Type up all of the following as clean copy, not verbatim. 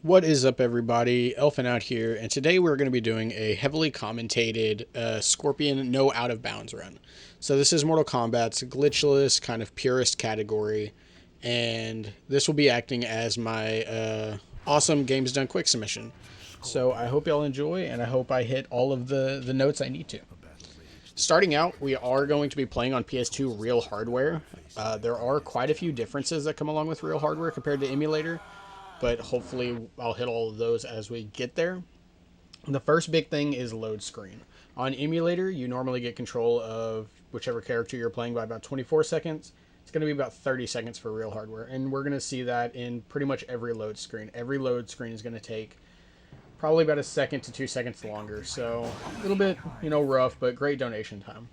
What is up, everybody? Elfin out here, and today we're going to be doing a heavily commentated Scorpion no out of bounds run. So this is Mortal Kombat's glitchless kind of purist category, and this will be acting as my awesome games done quick submission. So I hope y'all enjoy, and I hope I hit all of the notes I need to. Starting out, we are going to be playing on PS2 real hardware. There are quite a few differences that come along with real hardware compared to emulator, but hopefully I'll hit all of those as we get there. The first big thing is load screen. On emulator, you normally get control of whichever character you're playing by about 24 seconds. It's going to be about 30 seconds for real hardware, and we're going to see that in pretty much every load screen. Every load screen is going to take probably about 1 second to 2 seconds longer, so a little bit, rough, but great donation time.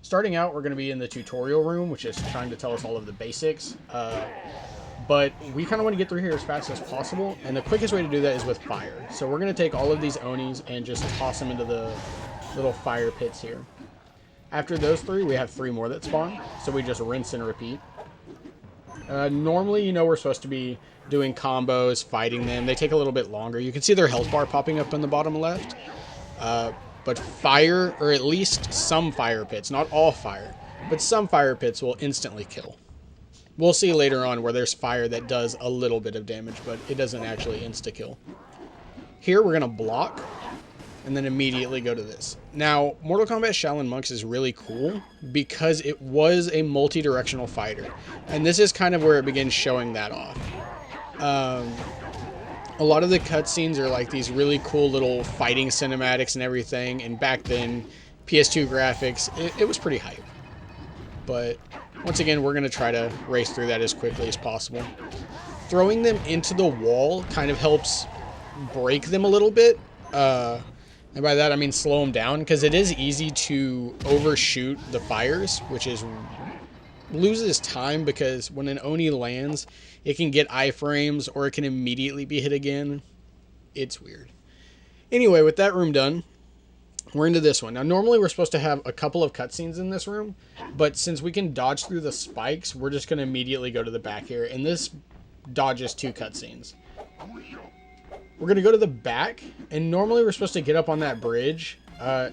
Starting out, we're going to be in the tutorial room, which is trying to tell us all of the basics. But we kind of want to get through here as fast as possible, and the quickest way to do that is with fire. So we're going to take all of these Onis and just toss them into the little fire pits here. After those three, we have 3 more that spawn, so we just rinse and repeat. Normally, we're supposed to be doing combos, fighting them. They take a little bit longer. You can see their health bar popping up in the bottom left. But fire, or at least some fire pits, not all fire, but some fire pits will instantly kill. We'll see later on where there's fire that does a little bit of damage, but it doesn't actually insta-kill. Here we're going to block, and then immediately go to this. Now, Mortal Kombat Shaolin Monks is really cool because it was a multi-directional fighter, and this is kind of where it begins showing that off. A lot of the cutscenes are like these really cool little fighting cinematics and everything, and back then, PS2 graphics, it was pretty hype. But once again, we're going to try to race through that as quickly as possible. Throwing them into the wall kind of helps break them a little bit. And by that, I mean slow them down, because it is easy to overshoot the fires, which loses time, because when an Oni lands, it can get iframes or it can immediately be hit again. It's weird. Anyway, with that room done, we're into this one. Now, normally we're supposed to have a couple of cutscenes in this room, but since we can dodge through the spikes, we're just going to immediately go to the back here, and this dodges 2 cutscenes. We're going to go to the back, and normally we're supposed to get up on that bridge.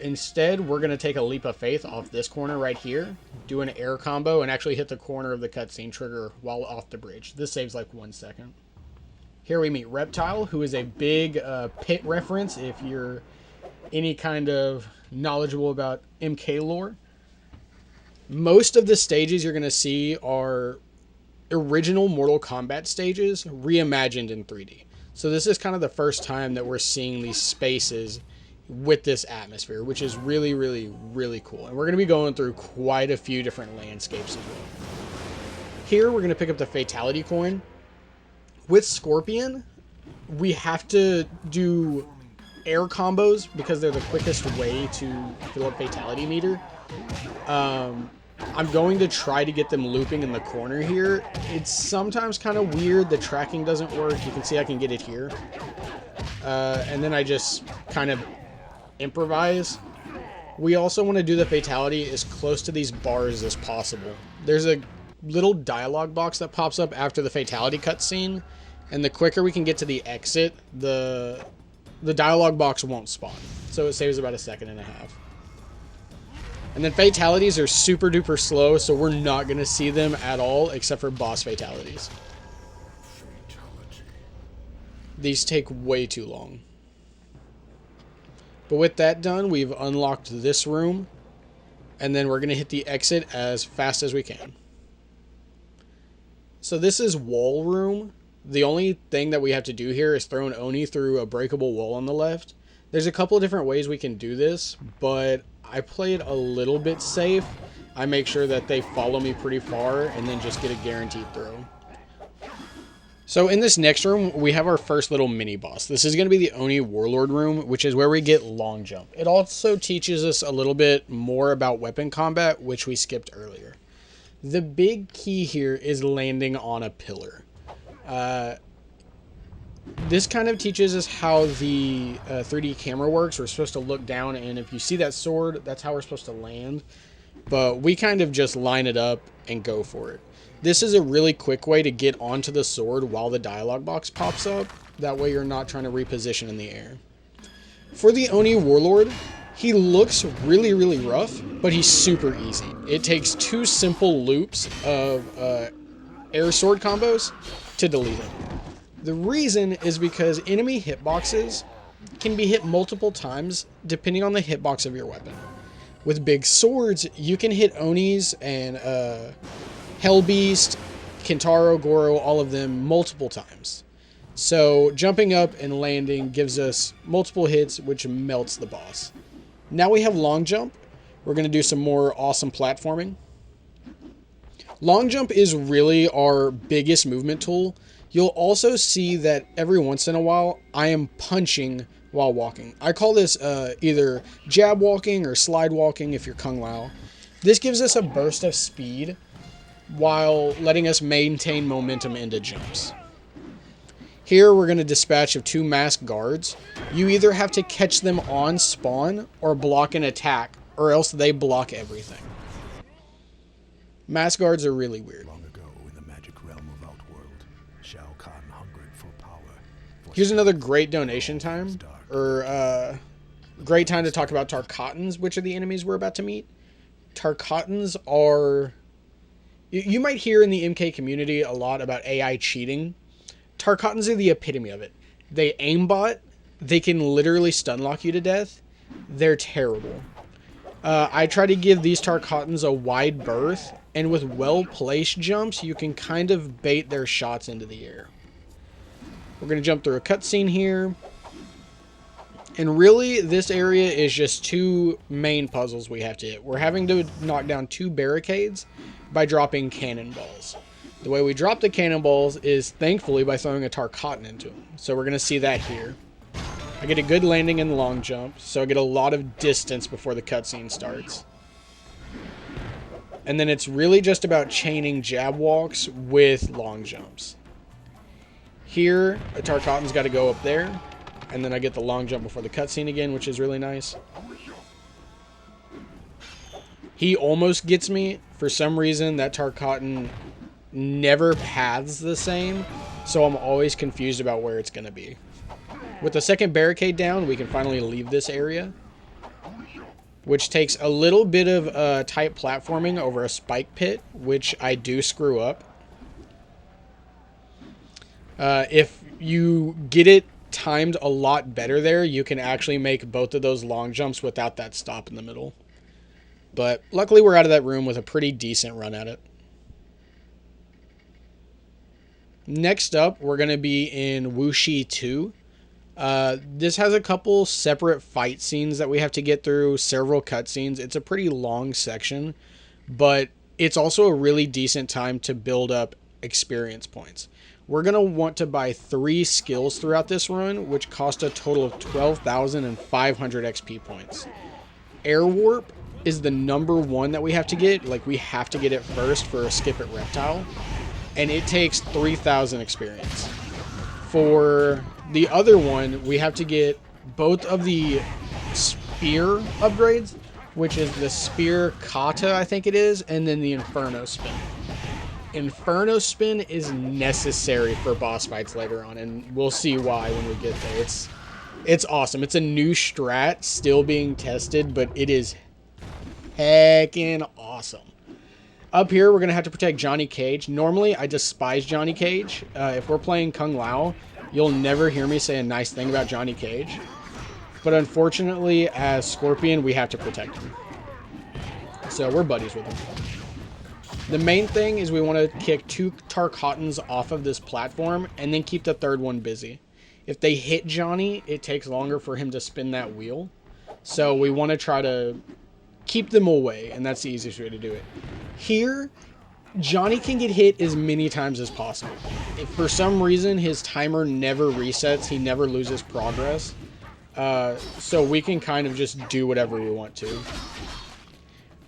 Instead, we're going to take a leap of faith off this corner right here, do an air combo, and actually hit the corner of the cutscene trigger while off the bridge. This saves like 1 second. Here we meet Reptile, who is a big pit reference if you're any kind of knowledgeable about MK lore. Most of the stages you're going to see are original Mortal Kombat stages reimagined in 3D. So this is kind of the first time that we're seeing these spaces with this atmosphere, which is really, really, really cool. And we're going to be going through quite a few different landscapes as well. Here we're going to pick up the Fatality coin. With Scorpion, we have to do air combos because they're the quickest way to fill up Fatality meter. I'm going to try to get them looping in the corner here. It's sometimes kind of weird. The tracking doesn't work. You can see I can get it here. And then I just kind of improvise. We also want to do the Fatality as close to these bars as possible. There's a little dialogue box that pops up after the Fatality cutscene, and the quicker we can get to the exit, the dialogue box won't spawn. So it saves about 1.5 seconds. And then fatalities are super duper slow, so we're not going to see them at all except for boss fatalities. These take way too long. But with that done, we've unlocked this room, and then we're going to hit the exit as fast as we can. So this is wall room. The only thing that we have to do here is throw an Oni through a breakable wall on the left. There's a couple of different ways we can do this, but I play it a little bit safe. I make sure that they follow me pretty far and then just get a guaranteed throw. So in this next room, we have our first little mini boss. This is going to be the Oni Warlord room, which is where we get long jump. It also teaches us a little bit more about weapon combat, which we skipped earlier. The big key here is landing on a pillar. This kind of teaches us how the 3D camera works. We're supposed to look down, and if you see that sword, that's how we're supposed to land. But we kind of just line it up and go for it. This is a really quick way to get onto the sword while the dialogue box pops up. That way you're not trying to reposition in the air. For the Oni Warlord, he looks really, really rough, but he's super easy. It takes 2 simple loops of air sword combos to delete it. The reason is because enemy hitboxes can be hit multiple times depending on the hitbox of your weapon. With big swords, you can hit Onis and hellbeast, Kentaro, Goro, all of them multiple times. So jumping up and landing gives us multiple hits, which melts the boss. Now we have long jump. We're going to do some more awesome platforming. Long jump is really our biggest movement tool. You'll also see that every once in a while, I am punching while walking. I call this either jab walking or slide walking if you're Kung Lao. This gives us a burst of speed while letting us maintain momentum into jumps. Here we're going to dispatch of 2 masked guards. You either have to catch them on spawn or block an attack, or else they block everything. Masked guards are really weird. Long ago, in the magic realm of Outworld, Shao Kahn hungered for power. Here's another great donation time, or great time to talk about Tarkatans, which are the enemies we're about to meet. Tarkatans are... You might hear in the MK community a lot about AI cheating. Tarkatans are the epitome of it. They aimbot. They can literally stun lock you to death. They're terrible. I try to give these Tarkatans a wide berth, and with well-placed jumps, you can kind of bait their shots into the air. We're going to jump through a cutscene here. And really, this area is just 2 main puzzles we have to hit. We're having to knock down 2 barricades by dropping cannonballs. The way we drop the cannonballs is, thankfully, by throwing a Tarkatan into them. So we're going to see that here. I get a good landing in the long jump, so I get a lot of distance before the cutscene starts. And then it's really just about chaining jab walks with long jumps. Here, the Tarkatan's got to go up there, and then I get the long jump before the cutscene again, which is really nice. He almost gets me. For some reason, that Tarkatan never paths the same, so I'm always confused about where it's going to be. With the second barricade down, we can finally leave this area, which takes a little bit of tight platforming over a spike pit, which I do screw up. If you get it timed a lot better there, you can actually make both of those long jumps without that stop in the middle. But luckily we're out of that room with a pretty decent run at it. Next up, we're going to be in Wushi 2. This has a couple separate fight scenes that we have to get through, several cutscenes. It's a pretty long section, but it's also a really decent time to build up experience points. We're going to want to buy 3 skills throughout this run, which cost a total of 12,500 XP points. Air Warp is the number 1 that we have to get. Like, we have to get it first for a skip at Reptile. And it takes 3,000 experience. For the other one, we have to get both of the spear upgrades, which is the spear kata, I think it is, and then the inferno spin. Inferno spin is necessary for boss fights later on, and we'll see why when we get there. It's awesome. It's a new strat still being tested, but it is heckin' awesome. Up here, we're going to have to protect Johnny Cage. Normally, I despise Johnny Cage. If we're playing Kung Lao, you'll never hear me say a nice thing about Johnny Cage. But unfortunately, as Scorpion, we have to protect him. So we're buddies with him. The main thing is we want to kick 2 Tarkatans off of this platform and then keep the third one busy. If they hit Johnny, it takes longer for him to spin that wheel. So we want to try to keep them away, and that's the easiest way to do it. Here, Johnny can get hit as many times as possible. If for some reason his timer never resets, he never loses progress. So we can kind of just do whatever we want to.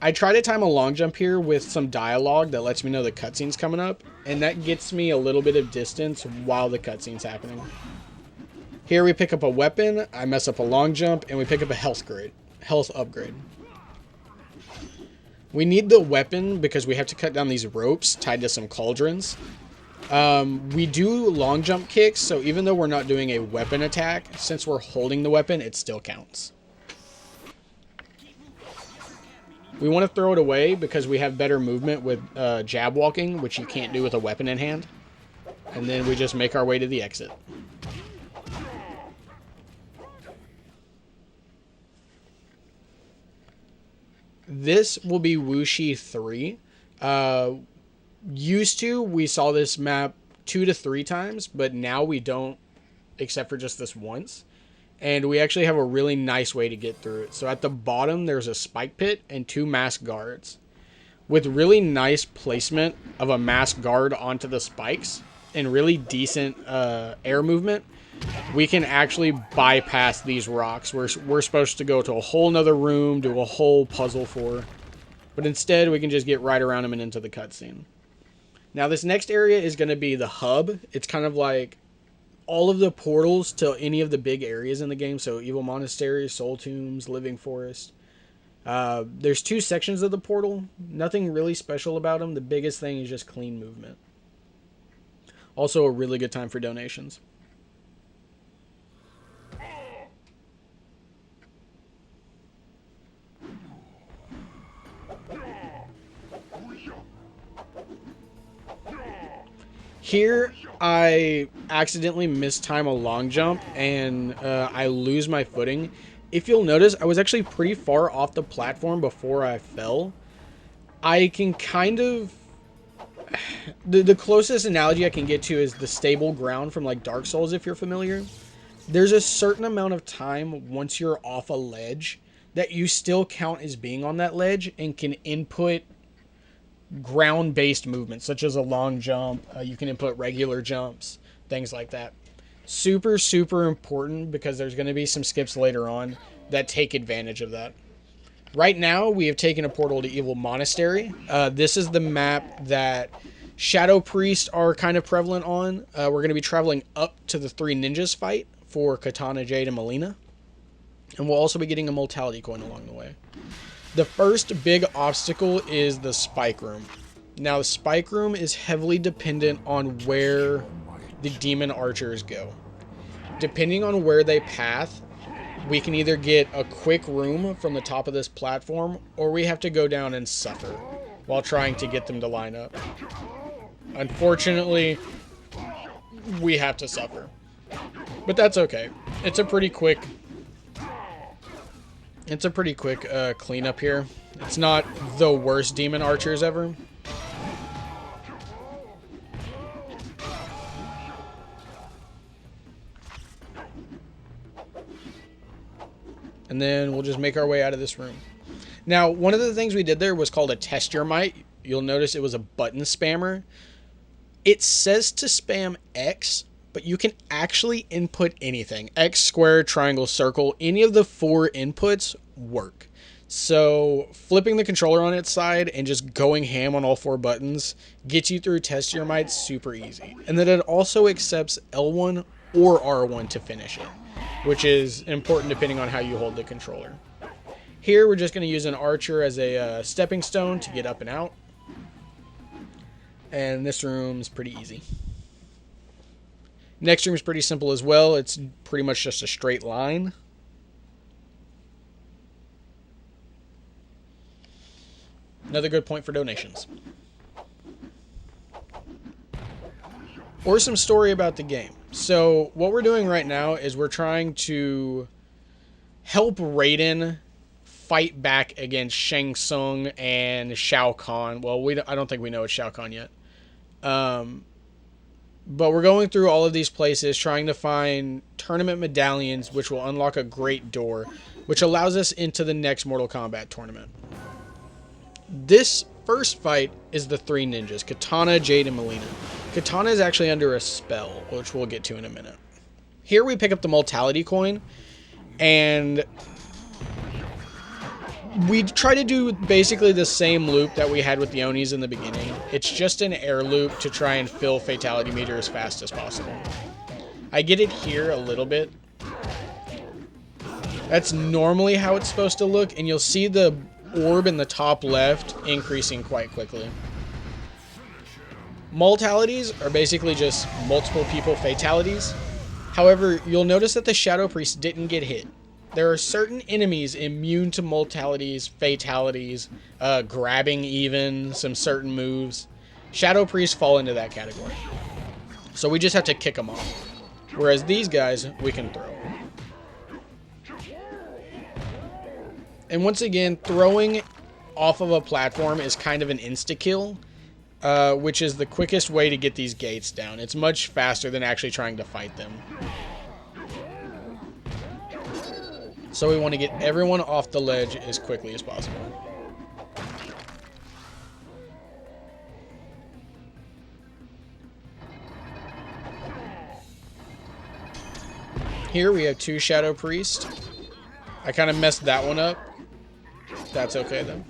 I try to time a long jump here with some dialogue that lets me know the cutscene's coming up, and that gets me a little bit of distance while the cutscene's happening. Here we pick up a weapon, I mess up a long jump, and we pick up a health upgrade. We need the weapon because we have to cut down these ropes tied to some cauldrons. We do long jump kicks, so even though we're not doing a weapon attack, since we're holding the weapon, it still counts. We want to throw it away because we have better movement with jab walking, which you can't do with a weapon in hand. And then we just make our way to the exit. This will be Wushi 3. We saw this map 2 to 3 times, but now we don't, except for just this once. And we actually have a really nice way to get through it. So at the bottom, there's a spike pit and 2 masked guards. With really nice placement of a masked guard onto the spikes and really decent air movement, we can actually bypass these rocks. We're supposed to go to a whole nother room, do a whole puzzle for. But instead, we can just get right around them and into the cutscene. Now, this next area is going to be the hub. It's kind of like all of the portals to any of the big areas in the game. So, Evil Monastery, Soul Tombs, Living Forest. There's 2 sections of the portal. Nothing really special about them. The biggest thing is just clean movement. Also, a really good time for donations. Here, I accidentally mistime a long jump, and I lose my footing. If you'll notice, I was actually pretty far off the platform before I fell. I can kind of... The closest analogy I can get to is the stable ground from like Dark Souls, if you're familiar. There's a certain amount of time once you're off a ledge that you still count as being on that ledge and can input ground-based movements, such as a long jump. You can input regular jumps, things like that. Super, super important because there's going to be some skips later on that take advantage of that. Right now, we have taken a portal to Evil Monastery. This is the map that Shadow Priests are kind of prevalent on. We're going to be traveling up to the 3 ninjas fight for Katana, Jade, and Melina. And we'll also be getting a mortality coin along the way. The first big obstacle is the spike room. Now, the spike room is heavily dependent on where the demon archers go. Depending on where they path, we can either get a quick room from the top of this platform, or we have to go down and suffer while trying to get them to line up. Unfortunately, we have to suffer. But that's okay. It's a pretty quick cleanup here. It's not the worst demon archers ever. And then we'll just make our way out of this room. Now, one of the things we did there was called a test your might. You'll notice it was a button spammer. It says to spam X, but you can actually input anything. X, square, triangle, circle, any of the 4 inputs work. So flipping the controller on its side and just going ham on all 4 buttons gets you through test your might super easy. And then it also accepts L1 or R1 to finish it, which is important depending on how you hold the controller. Here we're just going to use an archer as a stepping stone to get up and out. And this room's pretty easy. Next room is pretty simple as well. It's pretty much just a straight line. Another good point for donations. Or some story about the game. So what we're doing right now is we're trying to help Raiden fight back against Shang Tsung and Shao Kahn. Well, I don't think we know it's Shao Kahn yet. But we're going through all of these places trying to find tournament medallions, which will unlock a great door, which allows us into the next Mortal Kombat tournament. This first fight is the 3 ninjas, Katana, Jade, and Melina. Katana is actually under a spell, which we'll get to in a minute. Here we pick up the mortality coin, and we try to do basically the same loop that we had with the Onis in the beginning. It's just an air loop to try and fill fatality meter as fast as possible. I get it here a little bit. That's normally how it's supposed to look, and you'll see the orb in the top left increasing quite quickly. Multalities are basically just multiple people fatalities. However, you'll notice that the Shadow Priest didn't get hit. There are certain enemies immune to multalities, fatalities, grabbing even, some certain moves. Shadow Priests fall into that category. So we just have to kick them off. Whereas these guys, we can throw. And once again, throwing off of a platform is kind of an insta-kill, which is the quickest way to get these gates down. It's much faster than actually trying to fight them. So we want to get everyone off the ledge as quickly as possible. Here we have 2 Shadow Priests. I kind of messed that one up. That's okay though.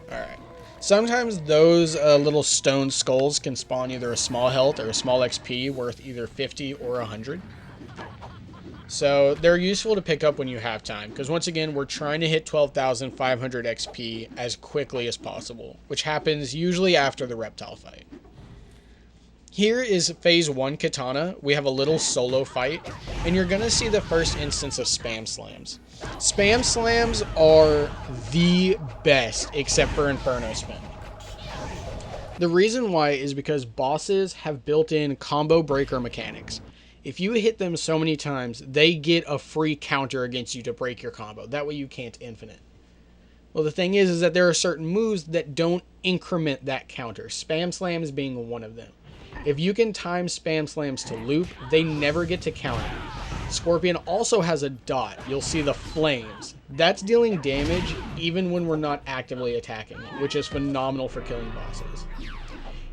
Alright. Sometimes those little stone skulls can spawn either a small health or a small XP worth either 50 or 100. So they're useful to pick up when you have time, because once again, we're trying to hit 12,500 XP as quickly as possible, which happens usually after the reptile fight. Here is phase 1 katana. We have a little solo fight, and you're going to see the first instance of spam slams. Spam slams are the best, except for Inferno Spin. The reason why is because bosses have built-in combo breaker mechanics. If you hit them so many times, they get a free counter against you to break your combo. That way you can't infinite. Well, the thing is that there are certain moves that don't increment that counter. Spam slams being one of them. If you can time spam slams to loop, they never get to counter. Scorpion also has a dot. You'll see the flames. That's dealing damage even when we're not actively attacking, which is phenomenal for killing bosses.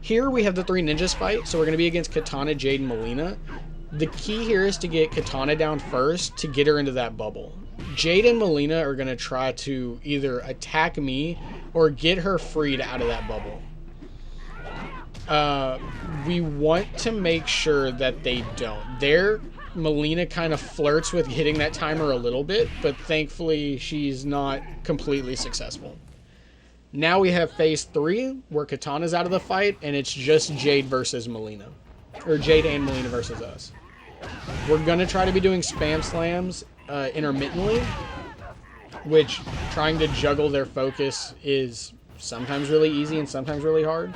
Here we have the 3 ninjas fight, so we're going to be against Katana, Jade, and Melina. The key here is to get Katana down first to get her into that bubble. Jade and Melina are going to try to either attack me or get her freed out of that bubble. We want to make sure that they don't. Melina kind of flirts with hitting that timer a little bit, but thankfully she's not completely successful. Now we have phase 3, where Katana's out of the fight, and it's just Jade versus Melina. Or Jade and Melina versus us. We're going to try to be doing spam slams intermittently, which trying to juggle their focus is sometimes really easy and sometimes really hard.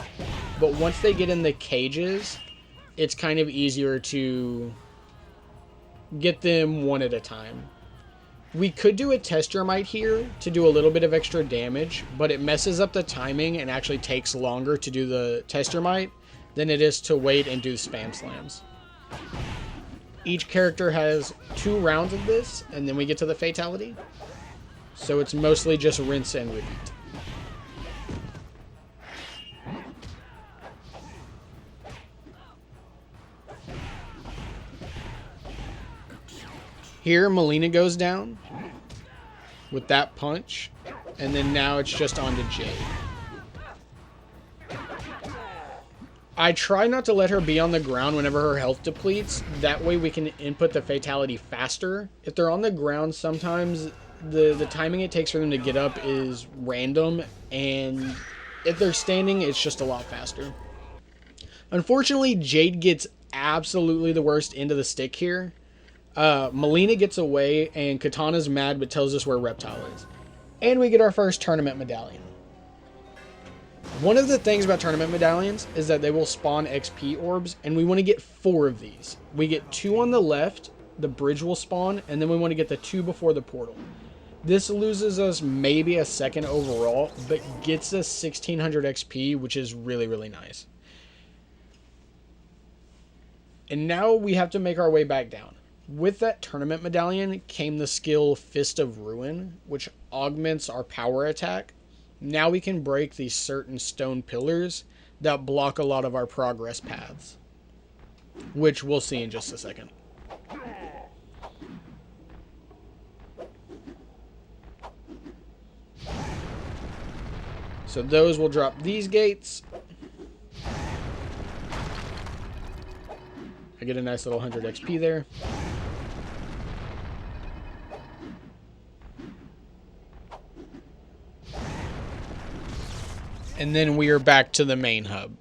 But once they get in the cages, it's kind of easier to get them one at a time. We could do a Testermite here to do a little bit of extra damage, but it messes up the timing and actually takes longer to do the Testermite than it is to wait and do spam slams. Each character has 2 rounds of this, and then we get to the fatality. So it's mostly just rinse and repeat. Here, Melina goes down with that punch, and then now it's just on to Jade. I try not to let her be on the ground whenever her health depletes. That way we can input the fatality faster. If they're on the ground, sometimes the timing it takes for them to get up is random, and if they're standing, it's just a lot faster. Unfortunately, Jade gets absolutely the worst end of the stick here. Melina gets away, and Katana's mad but tells us where Reptile is. And we get our first tournament medallion. One of the things about tournament medallions is that they will spawn XP orbs, and we want to get 4 of these. We get 2 on the left, the bridge will spawn, and then we want to get the 2 before the portal. This loses us maybe a second overall, but gets us 1600 XP, which is really, really nice. And now we have to make our way back down. With that tournament medallion came the skill Fist of Ruin, which augments our power attack. Now we can break these certain stone pillars that block a lot of our progress paths, which we'll see in just a second. So those will drop these gates. I get a nice little 100 XP there. And then we are back to the main hub.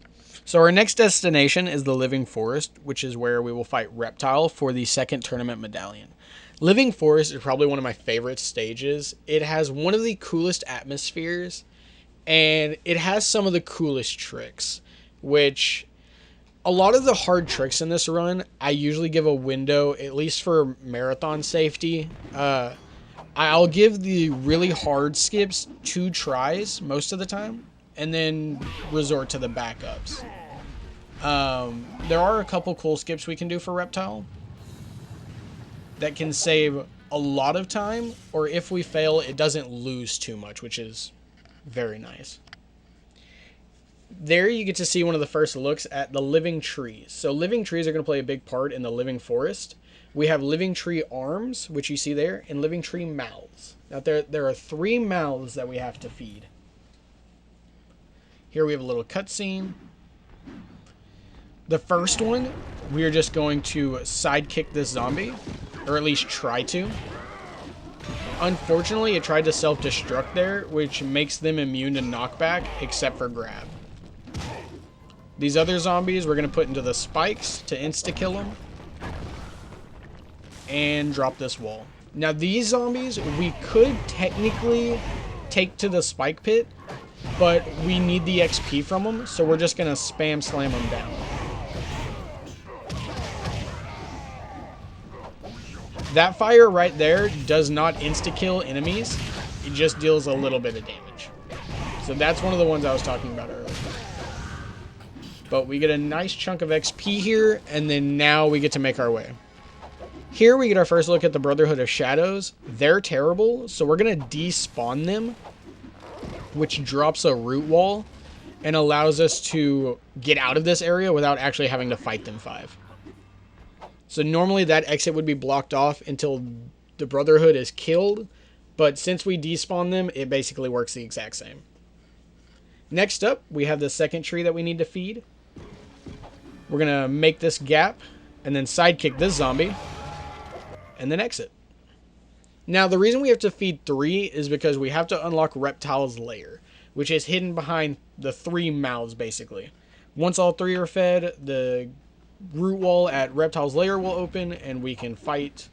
So our next destination is the Living Forest, which is where we will fight Reptile for the second tournament medallion. Living Forest is probably one of my favorite stages. It has one of the coolest atmospheres, and it has some of the coolest tricks, which a lot of the hard tricks in this run, I usually give a window, at least for marathon safety. I'll give the really hard skips 2 tries most of the time, and then resort to the backups. There are a couple cool skips we can do for Reptile that can save a lot of time, or if we fail, it doesn't lose too much, which is very nice. There you get to see one of the first looks at the living trees. So living trees are going to play a big part in the Living Forest. We have living tree arms, which you see there, and living tree mouths. Now there are 3 mouths that we have to feed. Here we have a little cutscene. The first one, we are just going to sidekick this zombie, or at least try to. Unfortunately, it tried to self-destruct there, which makes them immune to knockback, except for grab. These other zombies we're going to put into the spikes to insta-kill them. And drop this wall. Now these zombies, we could technically take to the spike pit, but we need the XP from them, so we're just going to spam slam them down. That fire right there does not insta-kill enemies. It just deals a little bit of damage. So that's one of the ones I was talking about earlier. But we get a nice chunk of XP here, and then now we get to make our way. Here we get our first look at the Brotherhood of Shadows. They're terrible, so we're going to despawn them, which drops a root wall and allows us to get out of this area without actually having to fight them 5. So normally that exit would be blocked off until the Brotherhood is killed, but since we despawn them, it basically works the exact same. Next up, we have the second tree that we need to feed. We're going to make this gap and then sidekick this zombie and then exit. Now the reason we have to feed 3 is because we have to unlock Reptile's lair, which is hidden behind the 3 mouths basically. Once all 3 are fed, the root wall at Reptile's lair will open and we can fight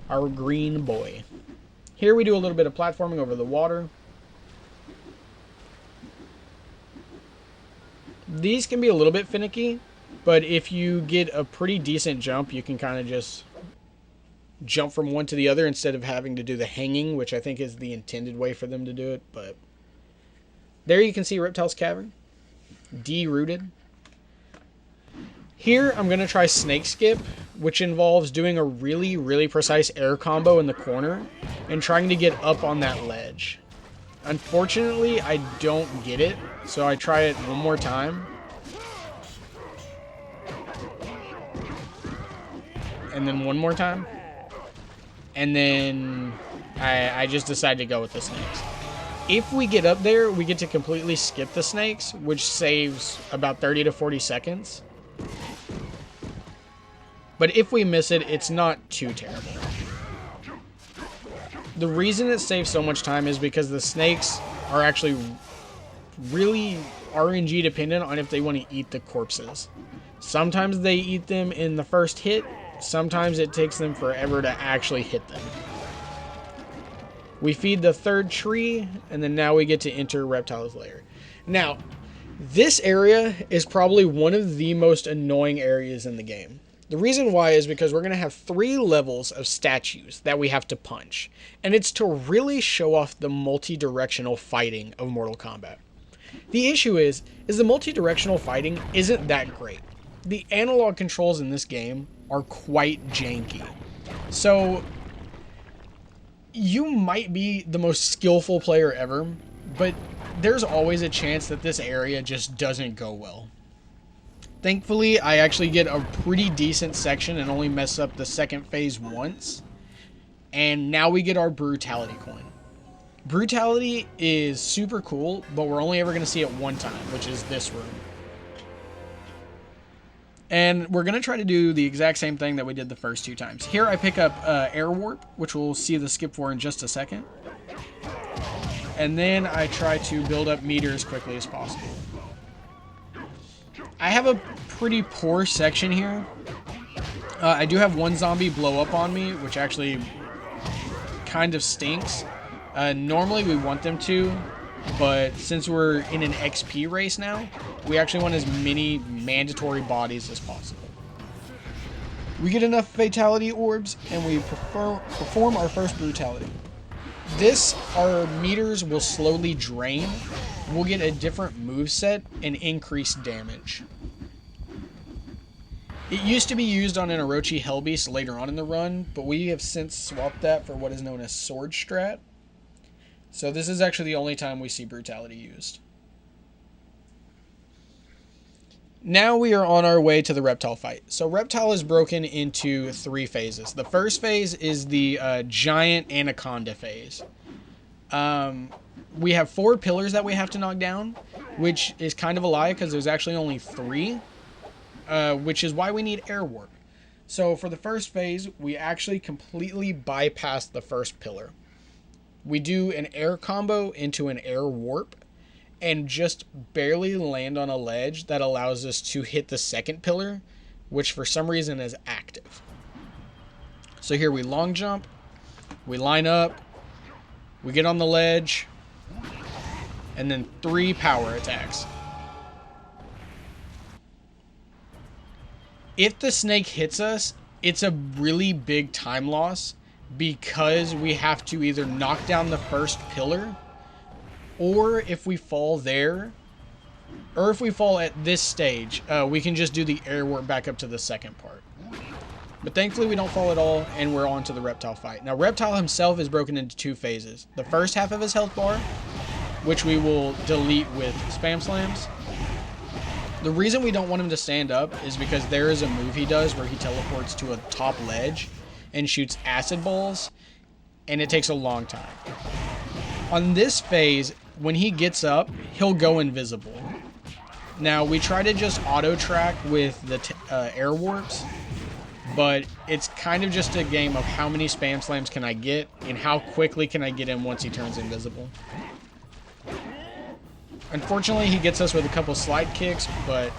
our green boy. Here we do a little bit of platforming over the water. These can be a little bit finicky, but if you get a pretty decent jump, you can kind of just jump from one to the other instead of having to do the hanging, which I think is the intended way for them to do it. But there you can see Reptile's Cavern, derooted. Here, I'm going to try Snake Skip, which involves doing a really, really precise air combo in the corner and trying to get up on that ledge. Unfortunately, I don't get it, so I try it one more time. And then one more time. And then I just decide to go with the snakes. If we get up there, we get to completely skip the snakes, which saves about 30 to 40 seconds. But if we miss it, it's not too terrible. The reason it saves so much time is because the snakes are actually really RNG dependent on if they want to eat the corpses. Sometimes they eat them in the first hit. Sometimes it takes them forever to actually hit them. We feed the 3rd tree, and then now we get to enter Reptile's lair. Now, this area is probably one of the most annoying areas in the game. The reason why is because we're going to have 3 levels of statues that we have to punch. And it's to really show off the multi-directional fighting of Mortal Kombat. The issue is the multi-directional fighting isn't that great. The analog controls in this game are quite janky. So you might be the most skillful player ever, but there's always a chance that this area just doesn't go well. Thankfully, I actually get a pretty decent section and only mess up the second phase once. And now we get our Brutality coin. Brutality is super cool, but we're only ever going to see it one time, which is this room. And we're going to try to do the exact same thing that we did the first 2 times. Here I pick up Air Warp, which we'll see the skip for in just a second. and then I try to build up meter as quickly as possible. I have a pretty poor section here. I do have one zombie blow up on me, which actually kind of stinks. Normally we want them to, but since we're in an XP race now, we actually want as many mandatory bodies as possible. We get enough fatality orbs, and we perform our first brutality. Our meters will slowly drain. We'll get a different moveset and increased damage. It used to be used on an Orochi hellbeast later on in the run, but we have since swapped that for what is known as sword strat. So this is actually the only time we see brutality used. Now we are on our way to the reptile fight. So reptile is broken into 3 phases. The first phase is the giant anaconda phase. We have 4 pillars that we have to knock down, which is kind of a lie because there's actually only 3, which is why we need air warp. So for the first phase, we actually completely bypass the first pillar. We do an air combo into an air warp, and just barely land on a ledge that allows us to hit the second pillar, which for some reason is active. So here we long jump, we line up, we get on the ledge, and then 3 power attacks. If the snake hits us, it's a really big time loss because we have to either knock down the first pillar, or if we fall there, or if we fall at this stage, we can just do the air warp back up to the second part. But thankfully we don't fall at all, and we're on to the reptile fight. Now reptile himself is broken into 2 phases. The first half of his health bar, which we will delete with spam slams. The reason we don't want him to stand up is because there is a move he does where he teleports to a top ledge and shoots acid balls, and it takes a long time. On this phase, when he gets up, he'll go invisible. Now, we try to just auto-track with the air warps, but it's kind of just a game of how many spam slams can I get and how quickly can I get him once he turns invisible. Unfortunately, he gets us with a couple slide kicks, but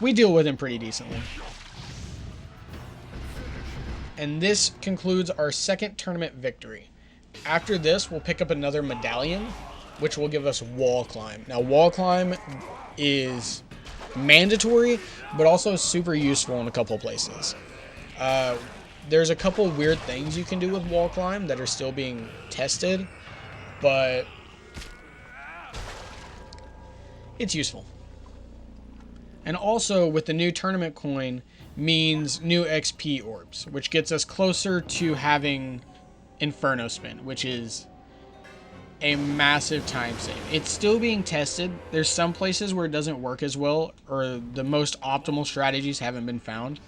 we deal with him pretty decently. And this concludes our second tournament victory. After this, we'll pick up another medallion, which will give us wall climb. Now, wall climb is mandatory, but also super useful in a couple places. There's a couple weird things you can do with wall climb that are still being tested, but it's useful. And also, with the new tournament coin, means new XP orbs, which gets us closer to having Inferno Spin, which is a massive time save. It's still being tested. There's some places where it doesn't work as well, or the most optimal strategies haven't been found,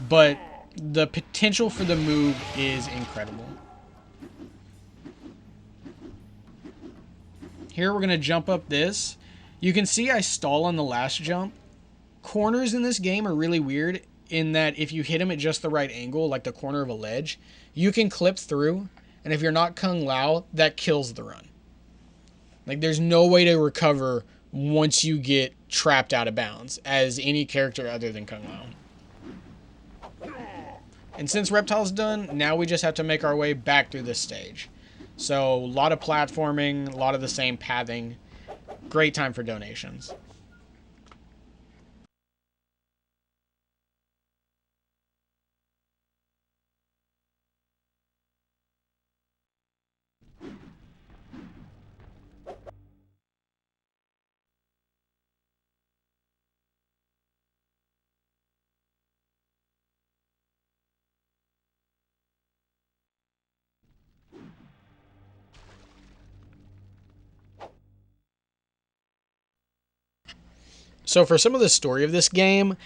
but the potential for the move is incredible. Here we're going to jump up this. You can see I stall on the last jump. Corners in this game are really weird in that if you hit them at just the right angle, like the corner of a ledge, you can clip through, and if you're not Kung Lao, that kills the run. Like, there's no way to recover once you get trapped out of bounds as any character other than Kung Lao. And since Reptile's done, now we just have to make our way back through this stage. So, a lot of platforming, a lot of the same pathing. Great time for donations. So for some of the story of this game,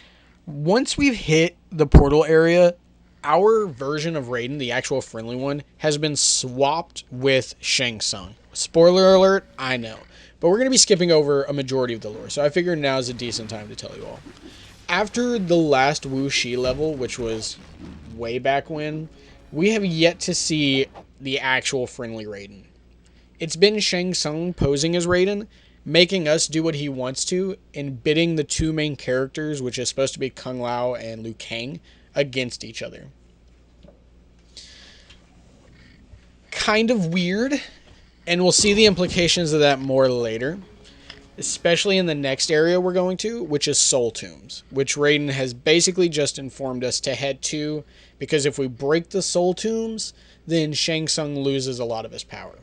once we've hit the portal area, our version of Raiden, the actual friendly one, has been swapped with Shang Tsung. Spoiler alert, I know. But we're going to be skipping over a majority of the lore, so I figured now is a decent time to tell you all. After the last Wushi level, which was way back when, we have yet to see the actual friendly Raiden. It's been Shang Tsung posing as Raiden, making us do what he wants to, and bidding the two main characters, which is supposed to be Kung Lao and Liu Kang, against each other. Kind of weird, and we'll see the implications of that more later, especially in the next area we're going to, which is Soul Tombs, which Raiden has basically just informed us to head to, because if we break the Soul Tombs, then Shang Tsung loses a lot of his power.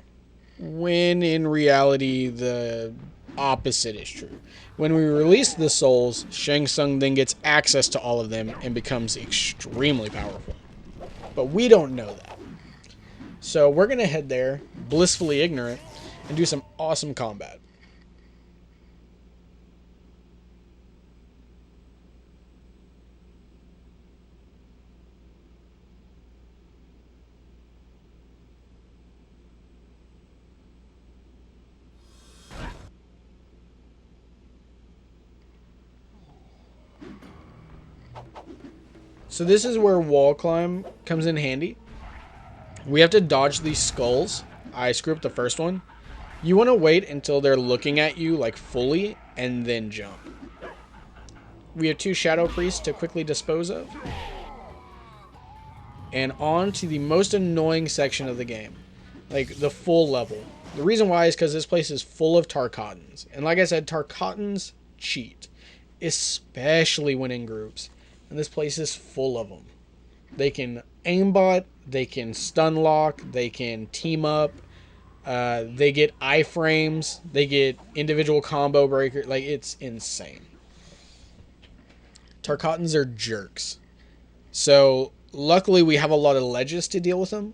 When in reality, the opposite is true. When we release the souls, Shang Tsung then gets access to all of them and becomes extremely powerful. But we don't know that. So we're going to head there, blissfully ignorant, and do some awesome combat. So this is where wall climb comes in handy. We have to dodge these skulls. I screwed up the first one. You want to wait until they're looking at you like fully and then jump. We have 2 shadow priests to quickly dispose of. And on to the most annoying section of the game. Like the full level. The reason why is because this place is full of Tarkatans. And like I said, Tarkatans cheat. Especially when in groups. And this place is full of them. They can aimbot, they can stun lock, they can team up, they get iframes, they get individual combo breaker. Like, it's insane. Tarkatans are jerks. So, luckily we have a lot of ledges to deal with them,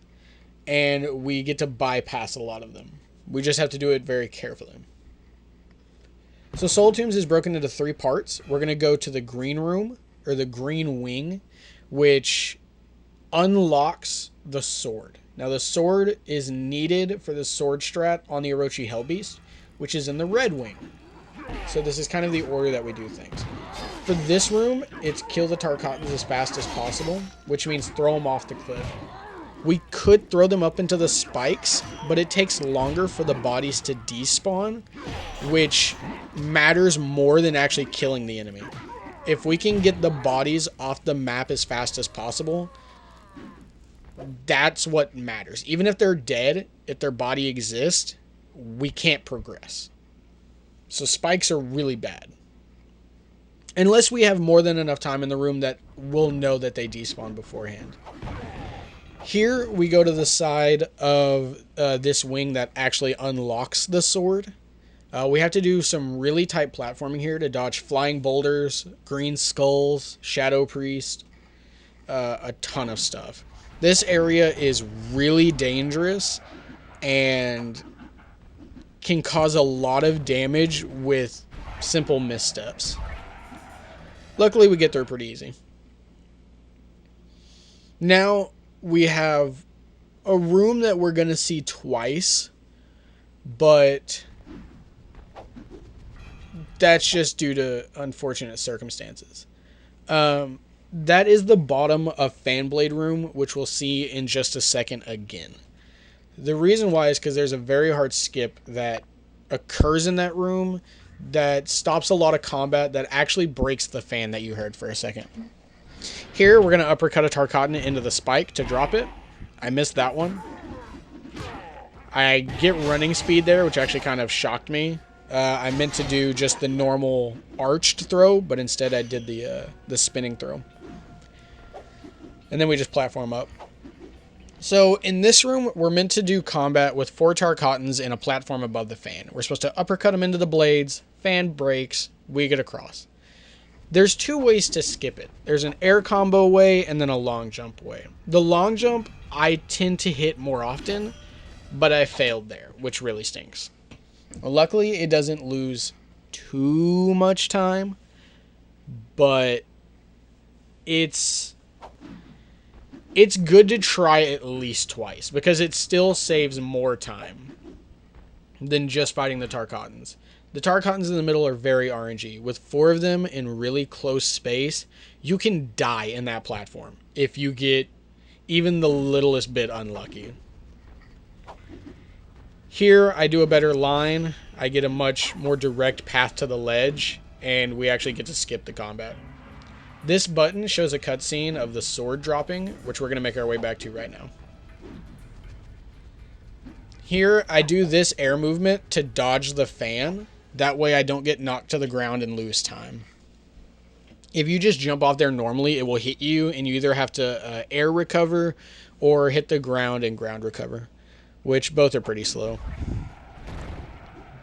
and we get to bypass a lot of them. We just have to do it very carefully. So Soul Tombs is broken into 3 parts. We're going to go to the green room, or the green wing, which unlocks the sword. Now the sword is needed for the sword strat on the Orochi hellbeast, which is in the red wing. So this is kind of the order that we do things. For this room, it's kill the Tarkatans as fast as possible, which means throw them off the cliff. We could throw them up into the spikes, but it takes longer for the bodies to despawn, which matters more than actually killing the enemy. If we can get the bodies off the map as fast as possible, that's what matters. Even if they're dead, if their body exists, we can't progress. So spikes are really bad. Unless we have more than enough time in the room that we'll know that they despawn beforehand. Here we go to the side of this wing that actually unlocks the sword. We have to do some really tight platforming here to dodge flying boulders, green skulls, shadow priest, a ton of stuff. This area is really dangerous and can cause a lot of damage with simple missteps. Luckily, we get through pretty easy. Now we have a room that we're going to see twice, but that's just due to unfortunate circumstances. That is the bottom of Fanblade room, which we'll see in just a second again. The reason why is because there's a very hard skip that occurs in that room that stops a lot of combat that actually breaks the fan that you heard for a second. Here, we're going to uppercut a Tarkatan into the spike to drop it. I missed that one. I get running speed there, which actually kind of shocked me. I meant to do just the normal arched throw, but instead I did the spinning throw. And then we just platform up. So in this room, we're meant to do combat with 4 Tarkatans in a platform above the fan. We're supposed to uppercut them into the blades, fan breaks, we get across. There's 2 ways to skip it. There's an air combo way and then a long jump way. The long jump, I tend to hit more often, but I failed there, which really stinks. Well, luckily, it doesn't lose too much time, but it's good to try at least twice, because it still saves more time than just fighting the Tarkatans. The Tarkatans in the middle are very RNG. With 4 of them in really close space, you can die in that platform if you get even the littlest bit unlucky. Here, I do a better line. I get a much more direct path to the ledge, and we actually get to skip the combat. This button shows a cutscene of the sword dropping, which we're going to make our way back to right now. Here, I do this air movement to dodge the fan. That way I don't get knocked to the ground and lose time. If you just jump off there normally, it will hit you, and you either have to air recover or hit the ground and ground recover, which both are pretty slow.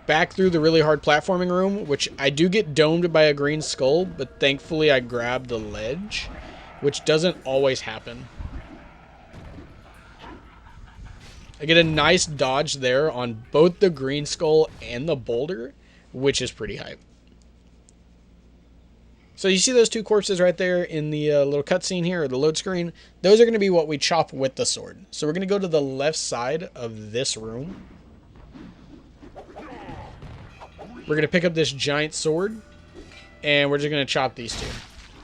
Back through the really hard platforming room, which I do get domed by a green skull, but thankfully I grab the ledge, which doesn't always happen. I get a nice dodge there on both the green skull and the boulder, which is pretty hype. So you see those two corpses right there in the little cutscene here, or the load screen? Those are going to be what we chop with the sword. So we're going to go to the left side of this room. We're going to pick up this giant sword, and we're just going to chop these two.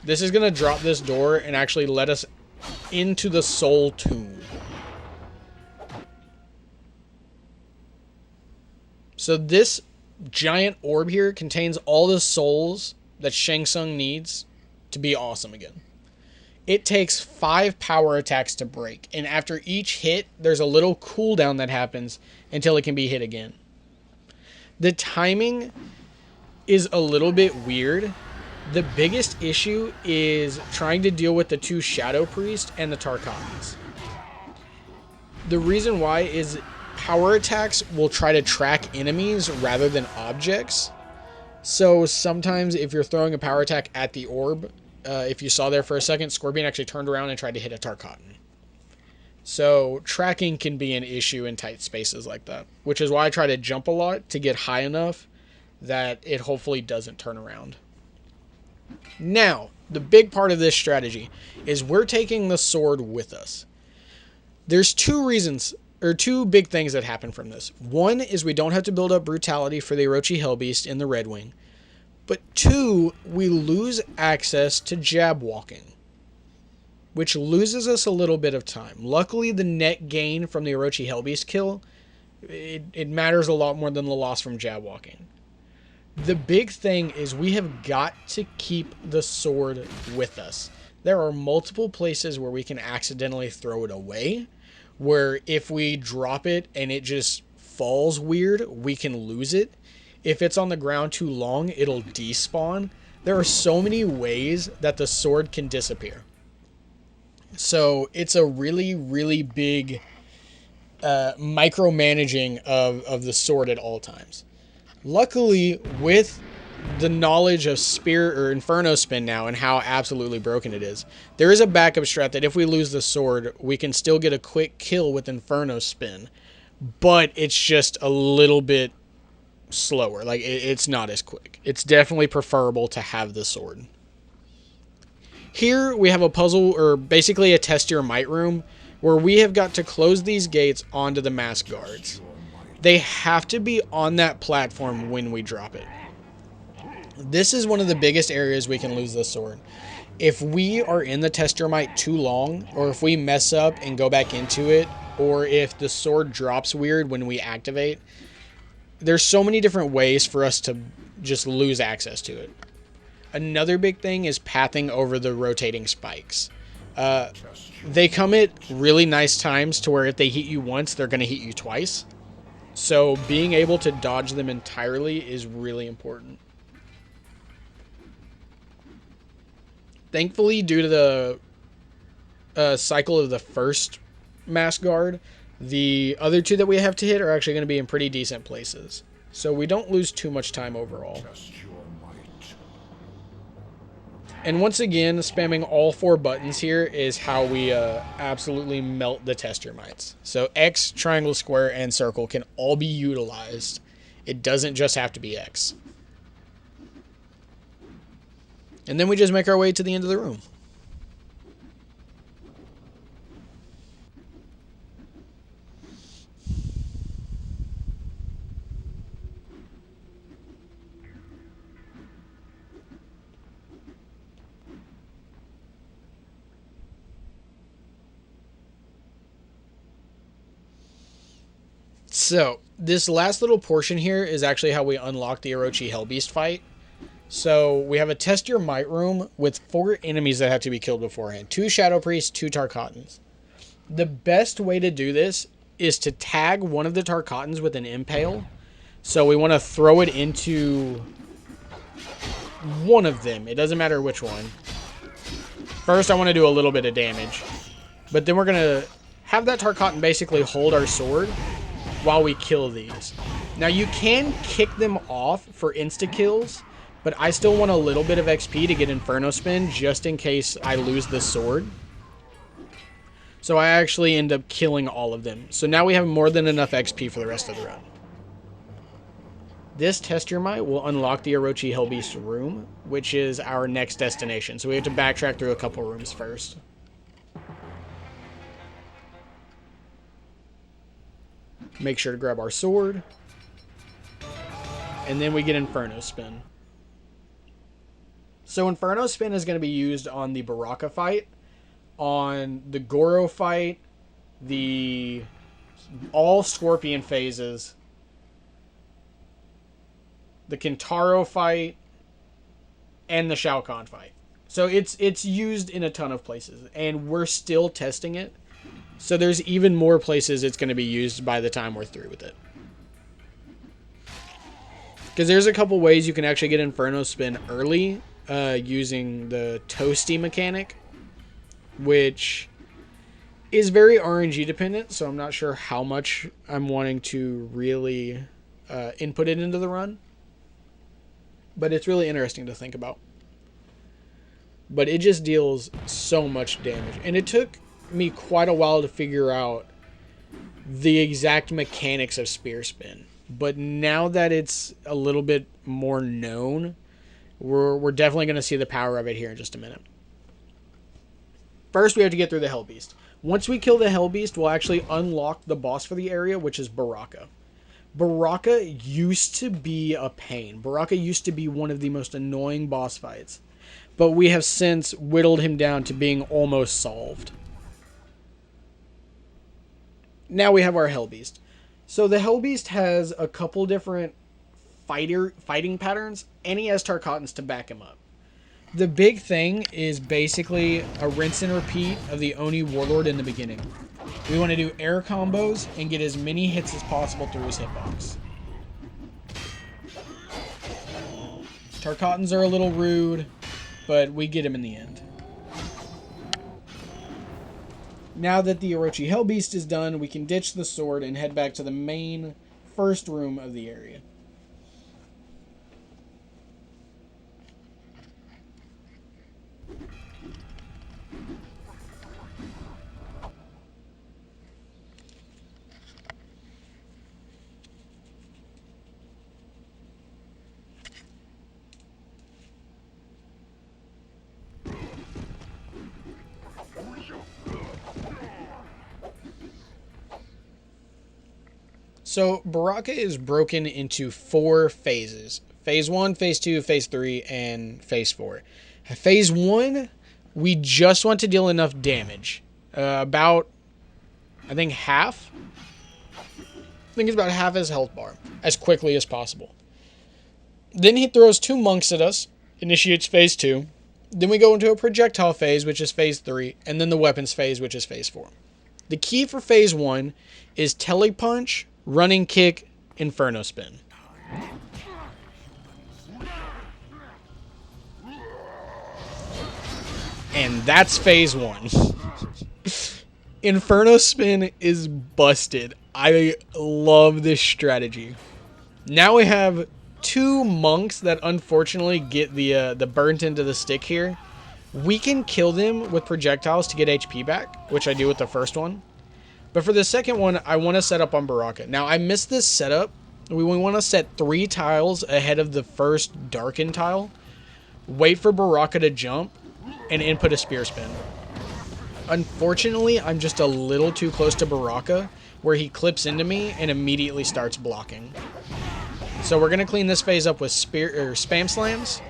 This is going to drop this door and actually let us into the soul tomb. So this giant orb here contains all the souls that Shang Tsung needs to be awesome again. It takes 5 power attacks to break, and after each hit, there's a little cooldown that happens until it can be hit again. The timing is a little bit weird. The biggest issue is trying to deal with the 2 Shadow Priests and the Tarkatans. The reason why is power attacks will try to track enemies rather than objects. So sometimes if you're throwing a power attack at the orb, if you saw there for a second, Scorpion actually turned around and tried to hit a Tarkatan. So tracking can be an issue in tight spaces like that, which is why I try to jump a lot to get high enough that it hopefully doesn't turn around. Now, the big part of this strategy is we're taking the sword with us. There's 2 reasons, or 2 big things that happen from this. One is we don't have to build up brutality for the Orochi hellbeast in the Red Wing. But 2, we lose access to jab walking, which loses us a little bit of time. Luckily, the net gain from the Orochi hellbeast kill, it matters a lot more than the loss from jab walking. The big thing is we have got to keep the sword with us. There are multiple places where we can accidentally throw it away, where if we drop it and it just falls weird, we can lose it. If it's on the ground too long, it'll despawn. There are so many ways that the sword can disappear. So it's a really, really big micromanaging of the sword at all times. Luckily, with the knowledge of Spirit or Inferno Spin now and how absolutely broken it is, there is a backup strat that if we lose the sword, we can still get a quick kill with Inferno Spin, but it's just a little bit slower. Like, it's not as quick. It's definitely preferable to have the sword. Here we have a puzzle, or basically a test your might room, where we have got to close these gates onto the masked guards. They have to be on that platform when we drop it. This is one of the biggest areas we can lose this sword. If we are in the test your might too long, or if we mess up and go back into it, or if the sword drops weird when we activate, there's so many different ways for us to just lose access to it. Another big thing is pathing over the rotating spikes. They come at really nice times to where if they hit you once, they're going to hit you twice. So being able to dodge them entirely is really important. Thankfully, due to the cycle of the first mask guard, the other 2 that we have to hit are actually going to be in pretty decent places. So we don't lose too much time overall. And once again, spamming all 4 buttons here is how we absolutely melt the tester mites. So X, triangle, square, and circle can all be utilized. It doesn't just have to be X. And then we just make our way to the end of the room. So, This last little portion here is actually how we unlock the Orochi hellbeast fight. So we have a test your might room with 4 enemies that have to be killed beforehand. 2 shadow priests, 2 Tarkatans. The best way to do this is to tag one of the Tarkatans with an impale. So we want to throw it into one of them. It doesn't matter which one. First, I want to do a little bit of damage. But then we're going to have that Tarkatan basically hold our sword while we kill these. Now, you can kick them off for insta-kills, but I still want a little bit of XP to get Inferno Spin just in case I lose the sword. So I actually end up killing all of them. So now we have more than enough XP for the rest of the run. This Test Your Might will unlock the Orochi Hellbeast room, which is our next destination. So we have to backtrack through a couple rooms first. Make sure to grab our sword. And then we get Inferno Spin. So Inferno Spin is going to be used on the Baraka fight, on the Goro fight, all Scorpion phases, the Kintaro fight, and the Shao Kahn fight. So it's used in a ton of places, and we're still testing it. So there's even more places it's going to be used by the time we're through with it. Because there's a couple ways you can actually get Inferno Spin early using the Toasty mechanic, which is very RNG dependent, so I'm not sure how much I'm wanting to really input it into the run. But it's really interesting to think about. But it just deals so much damage. And it took me quite a while to figure out the exact mechanics of Spear Spin. But now that it's a little bit more known, we're definitely going to see the power of it here in just a minute. First, we have to get through the Hellbeast. Once we kill the Hellbeast, we'll actually unlock the boss for the area, which is Baraka. Baraka used to be a pain. Baraka used to be one of the most annoying boss fights. But we have since whittled him down to being almost solved. Now we have our Hellbeast. So the Hellbeast has a couple different fighting patterns, and he has Tarkatans to back him up. The big thing is basically a rinse and repeat of the Oni Warlord in the beginning. We want to do air combos and get as many hits as possible through his hitbox. Tarkatans are a little rude, but we get him in the end. Now that the Orochi Hellbeast is done, we can ditch the sword and head back to the main first room of the area. So Baraka is broken into 4 phases. Phase 1, Phase 2, Phase 3, and Phase 4. Phase 1, we just want to deal enough damage. About, I think, half. I think it's about half his health bar, as quickly as possible. Then he throws 2 monks at us, initiates Phase 2. Then we go into a projectile phase, which is Phase 3, and then the weapons phase, which is Phase 4. The key for Phase 1 is Telepunch, Running Kick, Inferno Spin. And that's Phase 1. Inferno Spin is busted. I love this strategy. Now we have 2 monks that unfortunately get the burnt into the stick here. We can kill them with projectiles to get HP back, which I do with the first one. But for the second one, I want to set up on Baraka. Now, I missed this setup. We want to set 3 tiles ahead of the first darkened tile. Wait for Baraka to jump, and input a Spear Spin. Unfortunately, I'm just a little too close to Baraka, where he clips into me and immediately starts blocking. So we're going to clean this phase up with Spam Slams.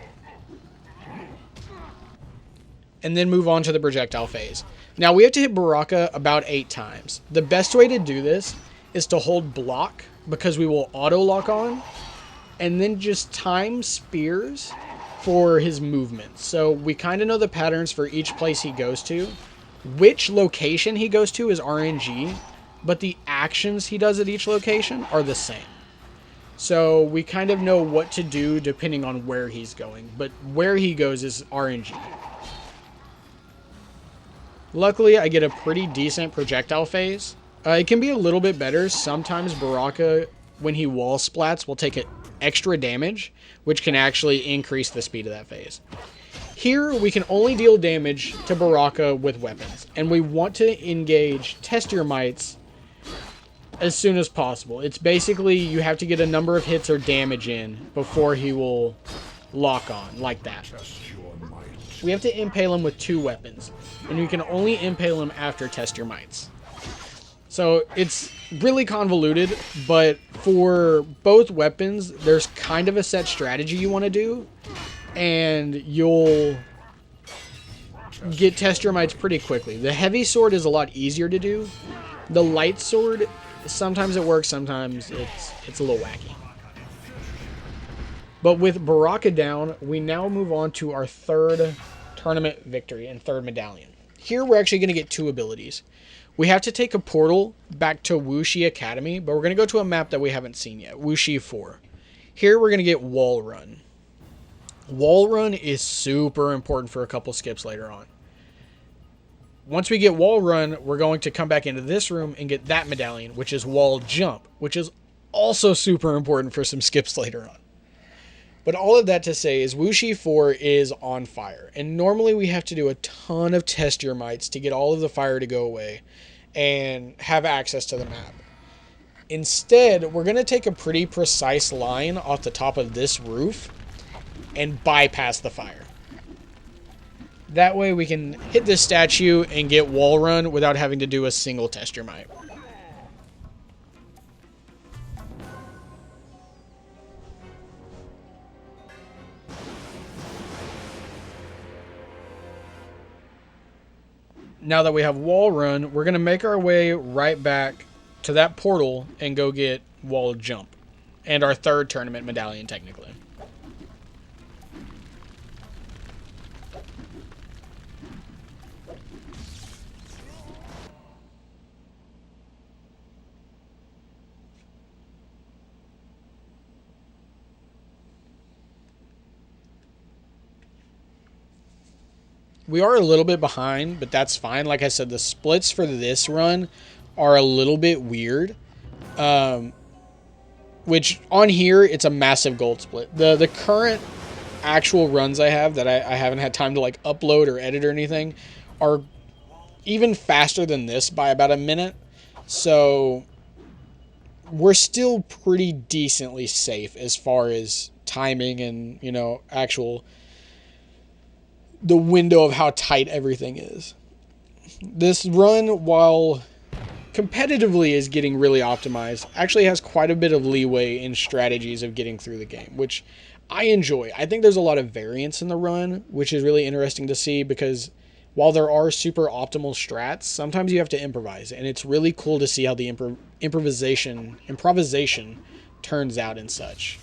And then move on to the projectile phase. Now, we have to hit Baraka about 8 times. The best way to do this is to hold block, because we will auto lock on, and then just time spears for his movement. So we kind of know the patterns for each place he goes to. Which location he goes to is RNG, but the actions he does at each location are the same. So we kind of know what to do depending on where he's going, but where he goes is RNG. Luckily, I get a pretty decent projectile phase. It can be a little bit better. Sometimes Baraka, when he wall splats, will take extra damage, which can actually increase the speed of that phase. Here, we can only deal damage to Baraka with weapons, and we want to engage Test Your Mights as soon as possible. It's basically, you have to get a number of hits or damage in before he will lock on, like that. We have to impale him with 2 weapons, and you can only impale him after Test Your Mights. So it's really convoluted, but for both weapons, there's kind of a set strategy you want to do, and you'll get Test Your Mights pretty quickly. The heavy sword is a lot easier to do. The light sword, sometimes it works, sometimes it's a little wacky. But with Baraka down, we now move on to our 3rd tournament victory and 3rd medallion. Here we're actually going to get 2 abilities. We have to take a portal back to Wushi Academy, but we're going to go to a map that we haven't seen yet, Wushi 4. Here we're going to get Wall Run. Wall Run is super important for a couple skips later on. Once we get Wall Run, we're going to come back into this room and get that medallion, which is Wall Jump, which is also super important for some skips later on. But all of that to say is Wushi 4 is on fire, and normally we have to do a ton of Test Your Mights to get all of the fire to go away and have access to the map. Instead, we're going to take a pretty precise line off the top of this roof and bypass the fire. That way we can hit this statue and get Wall Run without having to do a single Test Your Might. Now that we have Wall Run, we're going to make our way right back to that portal and go get Wall Jump. And our 3rd tournament medallion, technically. We are a little bit behind, but that's fine. Like I said, the splits for this run are a little bit weird. Which, on here, it's a massive gold split. The current actual runs I have that I haven't had time to like upload or edit or anything are even faster than this by about a minute. So we're still pretty decently safe as far as timing and, you know, the window of how tight everything is. This run, while competitively is getting really optimized, actually has quite a bit of leeway in strategies of getting through the game, which I enjoy. I think there's a lot of variance in the run, which is really interesting to see, because while there are super optimal strats, sometimes you have to improvise, and it's really cool to see how the improvisation turns out and such.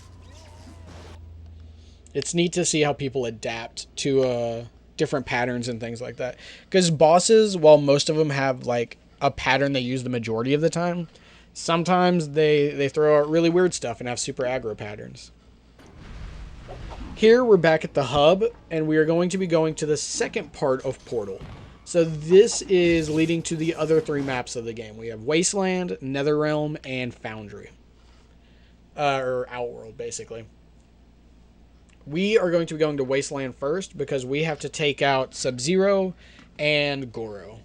It's neat to see how people adapt to different patterns and things like that. Because bosses, while most of them have like a pattern they use the majority of the time, sometimes they throw out really weird stuff and have super aggro patterns. Here we're back at the hub, and we are going to be going to the 2nd part of Portal. So this is leading to the other 3 maps of the game. We have Wasteland, Netherrealm, and Foundry. Or Outworld, basically. We are going to be going to Wasteland first because we have to take out Sub-Zero and Goro.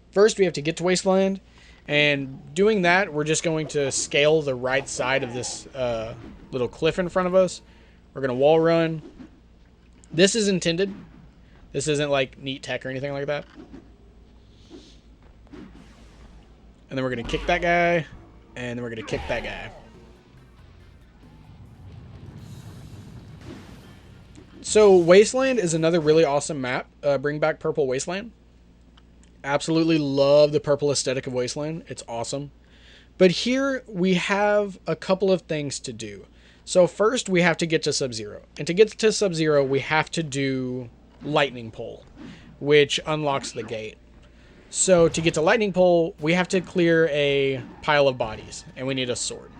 First, we have to get to Wasteland, and doing that, we're just going to scale the right side of this little cliff in front of us. We're going to wall run. This is intended. This isn't like neat tech or anything like that. And then we're going to kick that guy, and then we're going to kick that guy. So Wasteland is another really awesome map. Bring back Purple Wasteland. Absolutely love the purple aesthetic of Wasteland. It's awesome. But here we have a couple of things to do. So first we have to get to Sub-Zero. And to get to Sub-Zero we have to do Lightning Pole, which unlocks the gate. So to get to Lightning Pole, we have to clear a pile of bodies. And we need a sword.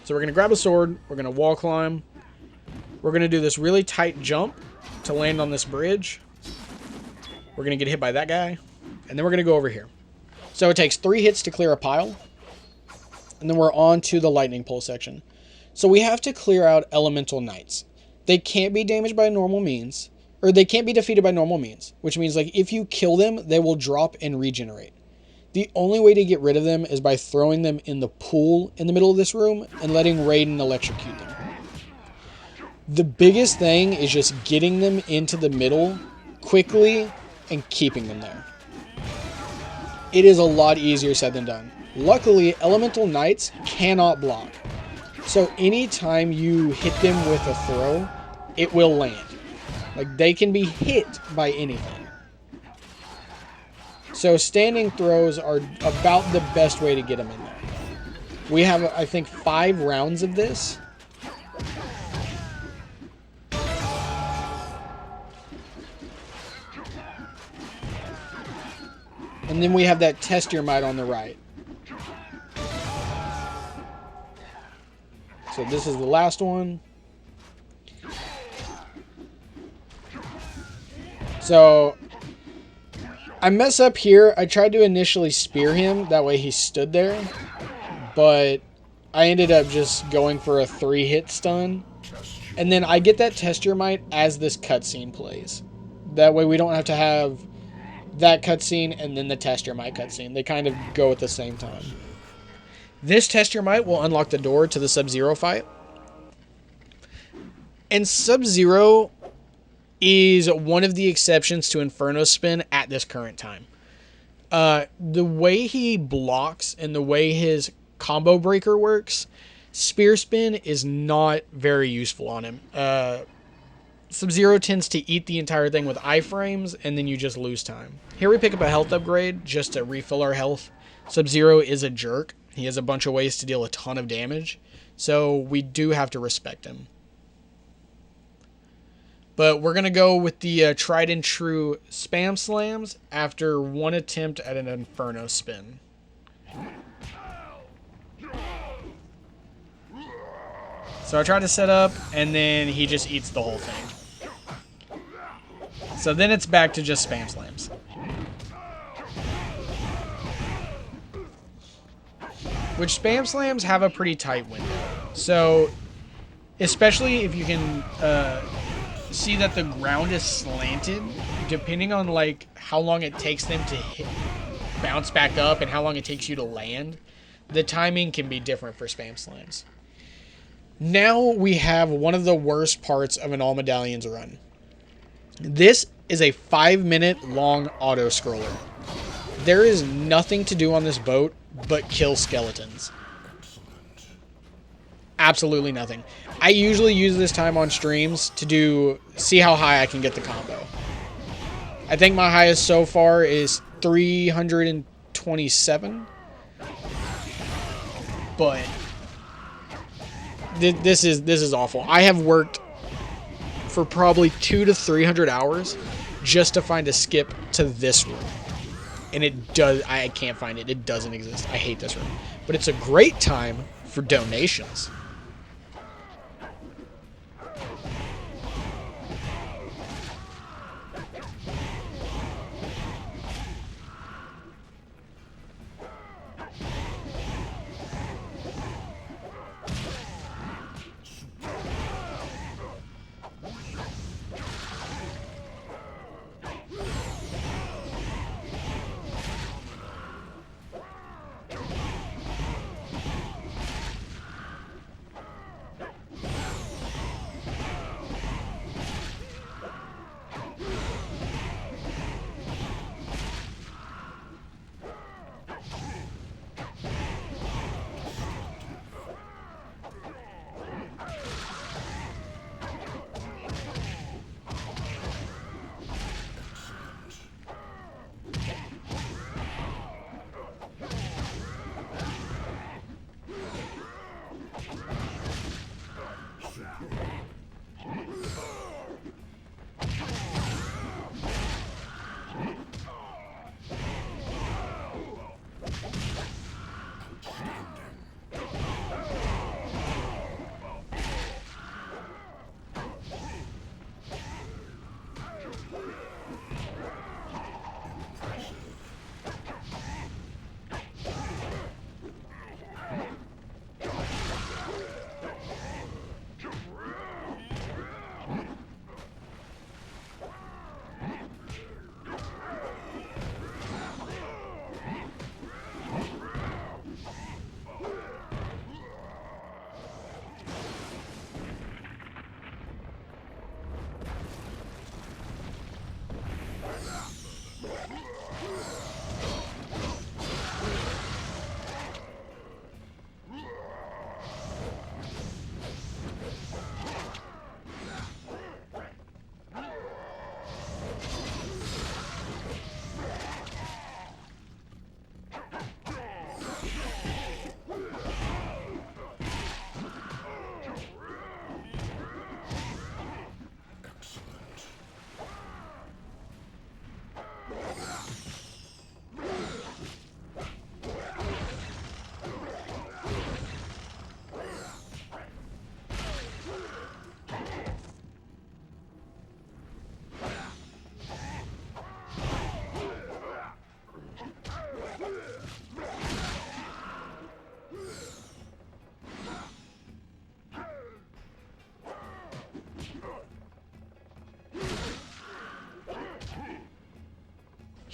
So we're going to grab a sword. We're going to wall climb. We're going to do this really tight jump to land on this bridge. We're going to get hit by that guy. And then we're going to go over here. So it takes 3 hits to clear a pile. And then we're on to the lightning pole section. So we have to clear out elemental knights. They can't be damaged by normal means. Or they can't be defeated by normal means. Which means like if you kill them, they will drop and regenerate. The only way to get rid of them is by throwing them in the pool in the middle of this room and letting Raiden electrocute them. The biggest thing is just getting them into the middle quickly and keeping them there. It is a lot easier said than done. Luckily, elemental knights cannot block. So anytime you hit them with a throw, it will land. Like they can be hit by anything. So standing throws are about the best way to get them in there. We have, I think, 5 rounds of this. And then we have that test your might on the right. So this is the last one. So I mess up here. I tried to initially spear him. That way he stood there. But I ended up just going for a 3-hit stun. And then I get that test your might as this cutscene plays. That way we don't have to have that cutscene and then the test your might cutscene. They kind of go at the same time. This test your might will unlock the door to the Sub-Zero fight. And Sub-Zero is one of the exceptions to Inferno Spin at this current time. The way he blocks and the way his combo breaker works, Spear Spin is not very useful on him. Sub-Zero tends to eat the entire thing with iframes, and then you just lose time. Here we pick up a health upgrade just to refill our health. Sub-Zero is a jerk. He has a bunch of ways to deal a ton of damage, so we do have to respect him. But we're going to go with the tried and true spam slams after one attempt at an Inferno Spin. So I try to set up, and then he just eats the whole thing. So then it's back to just spam slams. Which spam slams have a pretty tight window. So, especially if you can see that the ground is slanted, depending on like how long it takes them to bounce back up and how long it takes you to land, the timing can be different for spam slams. Now we have one of the worst parts of an All Medallions run. This is a 5-minute long auto scroller. There is nothing to do on this boat but kill skeletons. Absolutely nothing. I usually use this time on streams to see how high I can get the combo. I think my highest so far is 327. But this is awful. I have worked for probably 200 to 300 hours just to find a skip to this room. And I can't find it. It doesn't exist. I hate this room. But it's a great time for donations.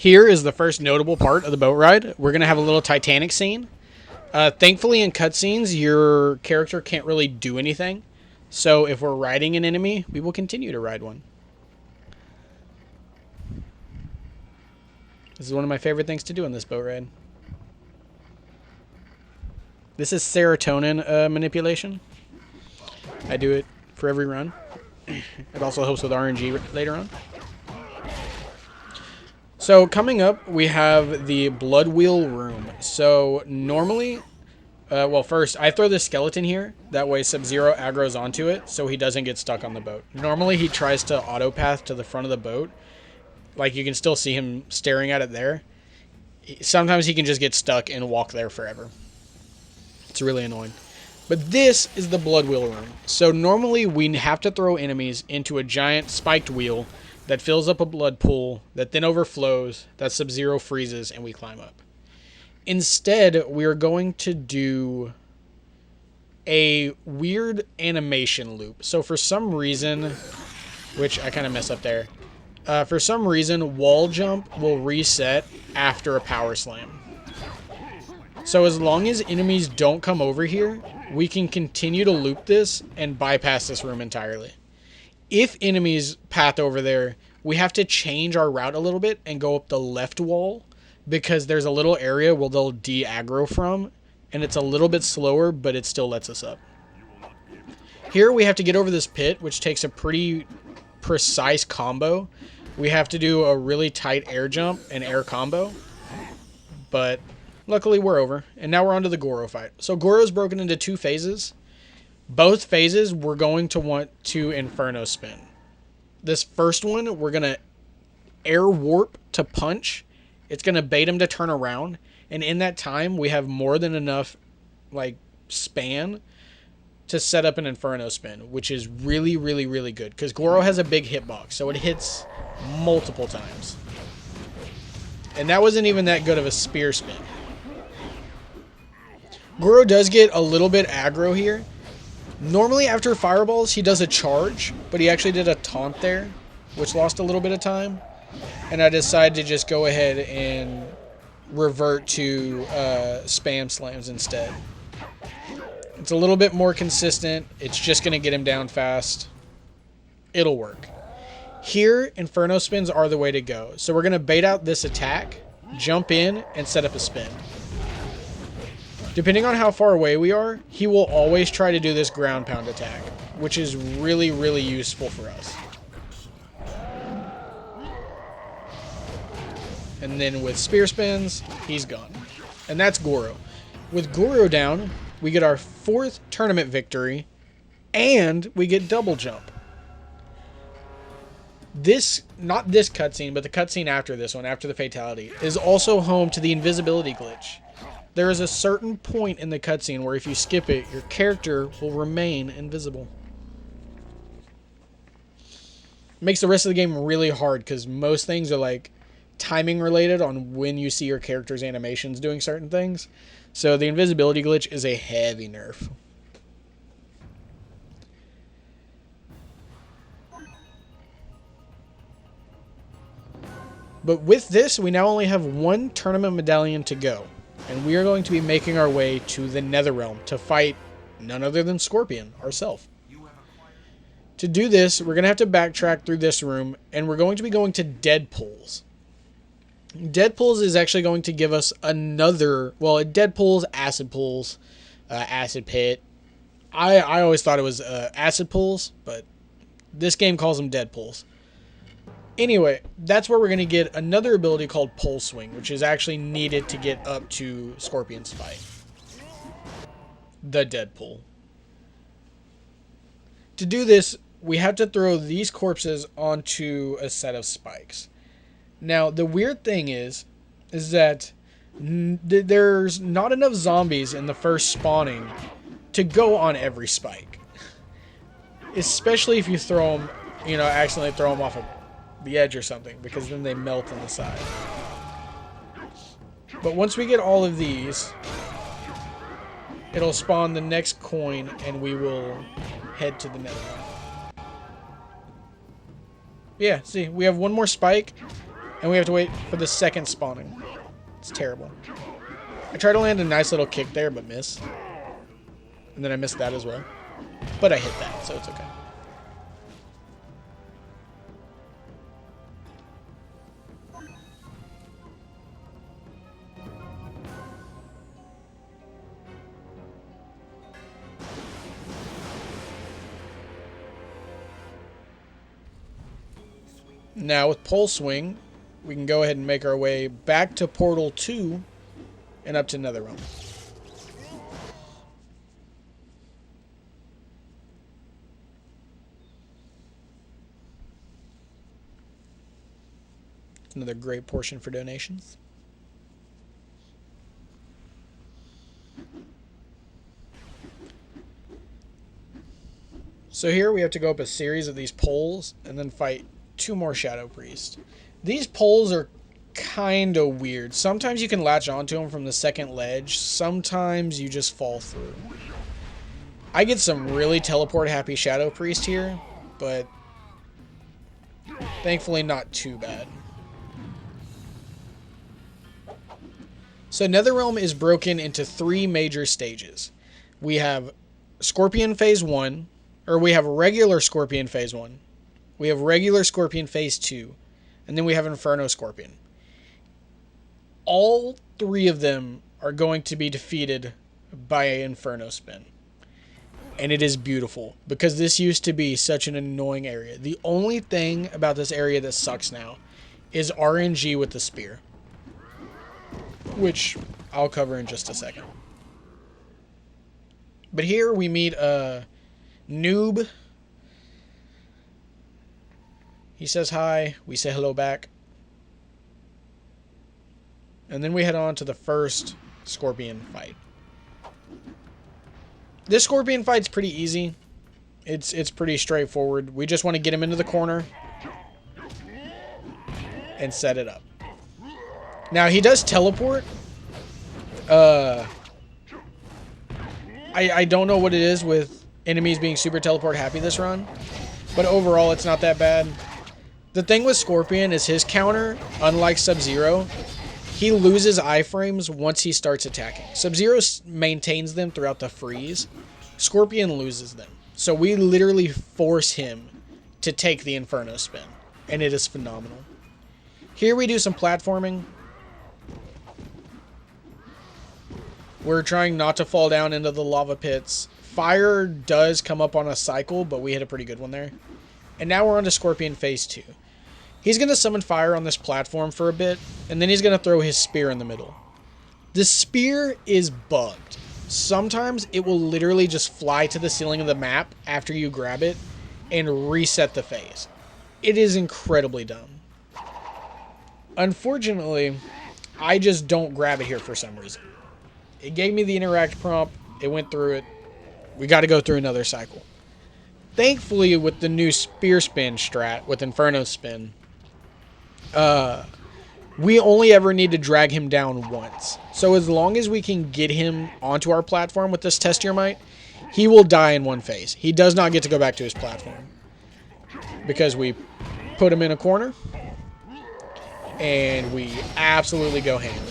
Here is the first notable part of the boat ride. We're going to have a little Titanic scene. Thankfully, in cutscenes, your character can't really do anything. So if we're riding an enemy, we will continue to ride one. This is one of my favorite things to do in this boat ride. This is serotonin manipulation. I do it for every run. It also helps with RNG later on. So coming up, we have the Blood Wheel Room. So normally, well, first, I throw the skeleton here. That way Sub-Zero aggroes onto it so he doesn't get stuck on the boat. Normally, he tries to autopath to the front of the boat. Like, you can still see him staring at it there. Sometimes he can just get stuck and walk there forever. It's really annoying. But this is the Blood Wheel Room. So normally, we have to throw enemies into a giant spiked wheel that fills up a blood pool, that then overflows, that Sub-Zero freezes, and we climb up. Instead, we're going to do a weird animation loop. So for some reason, which I kind of messed up there, for some reason, wall jump will reset after a power slam. So as long as enemies don't come over here, we can continue to loop this and bypass this room entirely. If enemies path over there, we have to change our route a little bit and go up the left wall because there's a little area where they'll de-aggro from, and it's a little bit slower, but it still lets us up. Here we have to get over this pit, which takes a pretty precise combo. We have to do a really tight air jump and air combo, but luckily we're over, and now we're on to the Goro fight. So Goro's broken into two phases. Both phases we're going to want to Inferno spin. This first one, we're going to air warp to punch. It's going to bait him to turn around. And in that time, we have more than enough like span to set up an Inferno spin, which is really, really, really good. Because Goro has a big hitbox, so it hits multiple times. And that wasn't even that good of a spear spin. Goro does get a little bit aggro here. Normally after fireballs, he does a charge, but he actually did a taunt there, which lost a little bit of time. And I decided to just go ahead and revert to spam slams instead. It's a little bit more consistent. It's just going to get him down fast. It'll work. Here, Inferno spins are the way to go. So we're going to bait out this attack, jump in, and set up a spin. Depending on how far away we are, he will always try to do this ground pound attack, which is really, really useful for us. And then with spear spins, he's gone. And that's Goro. With Goro down, we get our 4th tournament victory, and we get double jump. This, not this cutscene, but the cutscene after this one, after the fatality, is also home to the invisibility glitch. There is a certain point in the cutscene where if you skip it, your character will remain invisible. It makes the rest of the game really hard because most things are like timing related on when you see your character's animations doing certain things. So the invisibility glitch is a heavy nerf. But with this, we now only have 1 tournament medallion to go. And we are going to be making our way to the Netherrealm to fight none other than Scorpion, ourselves. To do this, we're going to have to backtrack through this room, and we're going to be going to Dead Pools. Dead Pools is actually going to give us another, well, Dead Pools, Acid Pools, Acid Pit. I always thought it was Acid Pools, but this game calls them Dead Pools. Anyway, that's where we're going to get another ability called Pole Swing, which is actually needed to get up to Scorpion's fight. The Deadpool. To do this, we have to throw these corpses onto a set of spikes. Now, the weird thing is that there's not enough zombies in the first spawning to go on every spike. Especially if you throw them, accidentally throw them off the edge or something, because then they melt on the side. But once we get all of these, it'll spawn the next coin and we will head to the Netherrealm. Yeah, see, we have 1 more spike And we have to wait for the second spawning. It's terrible. I tried to land a nice little kick there, but miss. And then I missed that as well. But I hit that, so it's okay. Now with Pole Swing, we can go ahead and make our way back to Portal 2 and up to Netherrealm. Another great portion for donations. So here we have to go up a series of these poles and then fight 2 more Shadow Priests. These poles are kind of weird. Sometimes you can latch onto them from the second ledge. Sometimes you just fall through. I get some really teleport happy Shadow Priest here, but thankfully not too bad. So Netherrealm is broken into 3 major stages. We have Scorpion Phase 1, or we have regular Scorpion Phase 1. We have regular Scorpion Phase 2, and then we have Inferno Scorpion. All 3 of them are going to be defeated by an Inferno Spin. And it is beautiful, because this used to be such an annoying area. The only thing about this area that sucks now is RNG with the spear, which I'll cover in just a second. But here we meet a noob. He says hi, we say hello back. And then we head on to the first Scorpion fight. This Scorpion fight's pretty easy. It's pretty straightforward. We just want to get him into the corner and set it up. Now he does teleport. I don't know what it is with enemies being super teleport happy this run, but overall it's not that bad. The thing with Scorpion is his counter, unlike Sub-Zero, he loses iframes once he starts attacking. Sub-Zero maintains them throughout the freeze. Scorpion loses them. So we literally force him to take the Inferno Spin, and it is phenomenal. Here we do some platforming. We're trying not to fall down into the lava pits. Fire does come up on a cycle, but we hit a pretty good one there. And now we're on to Scorpion Phase 2. He's going to summon fire on this platform for a bit, and then he's going to throw his spear in the middle. The spear is bugged. Sometimes it will literally just fly to the ceiling of the map after you grab it and reset the phase. It is incredibly dumb. Unfortunately, I just don't grab it here for some reason. It gave me the interact prompt. It went through it. We got to go through another cycle. Thankfully, with the new spear spin strat with Inferno Spin, we only ever need to drag him down once. So as long as we can get him onto our platform with this Test Your Might, he will die in one phase. He does not get to go back to his platform, because we put him in a corner and we absolutely go ham.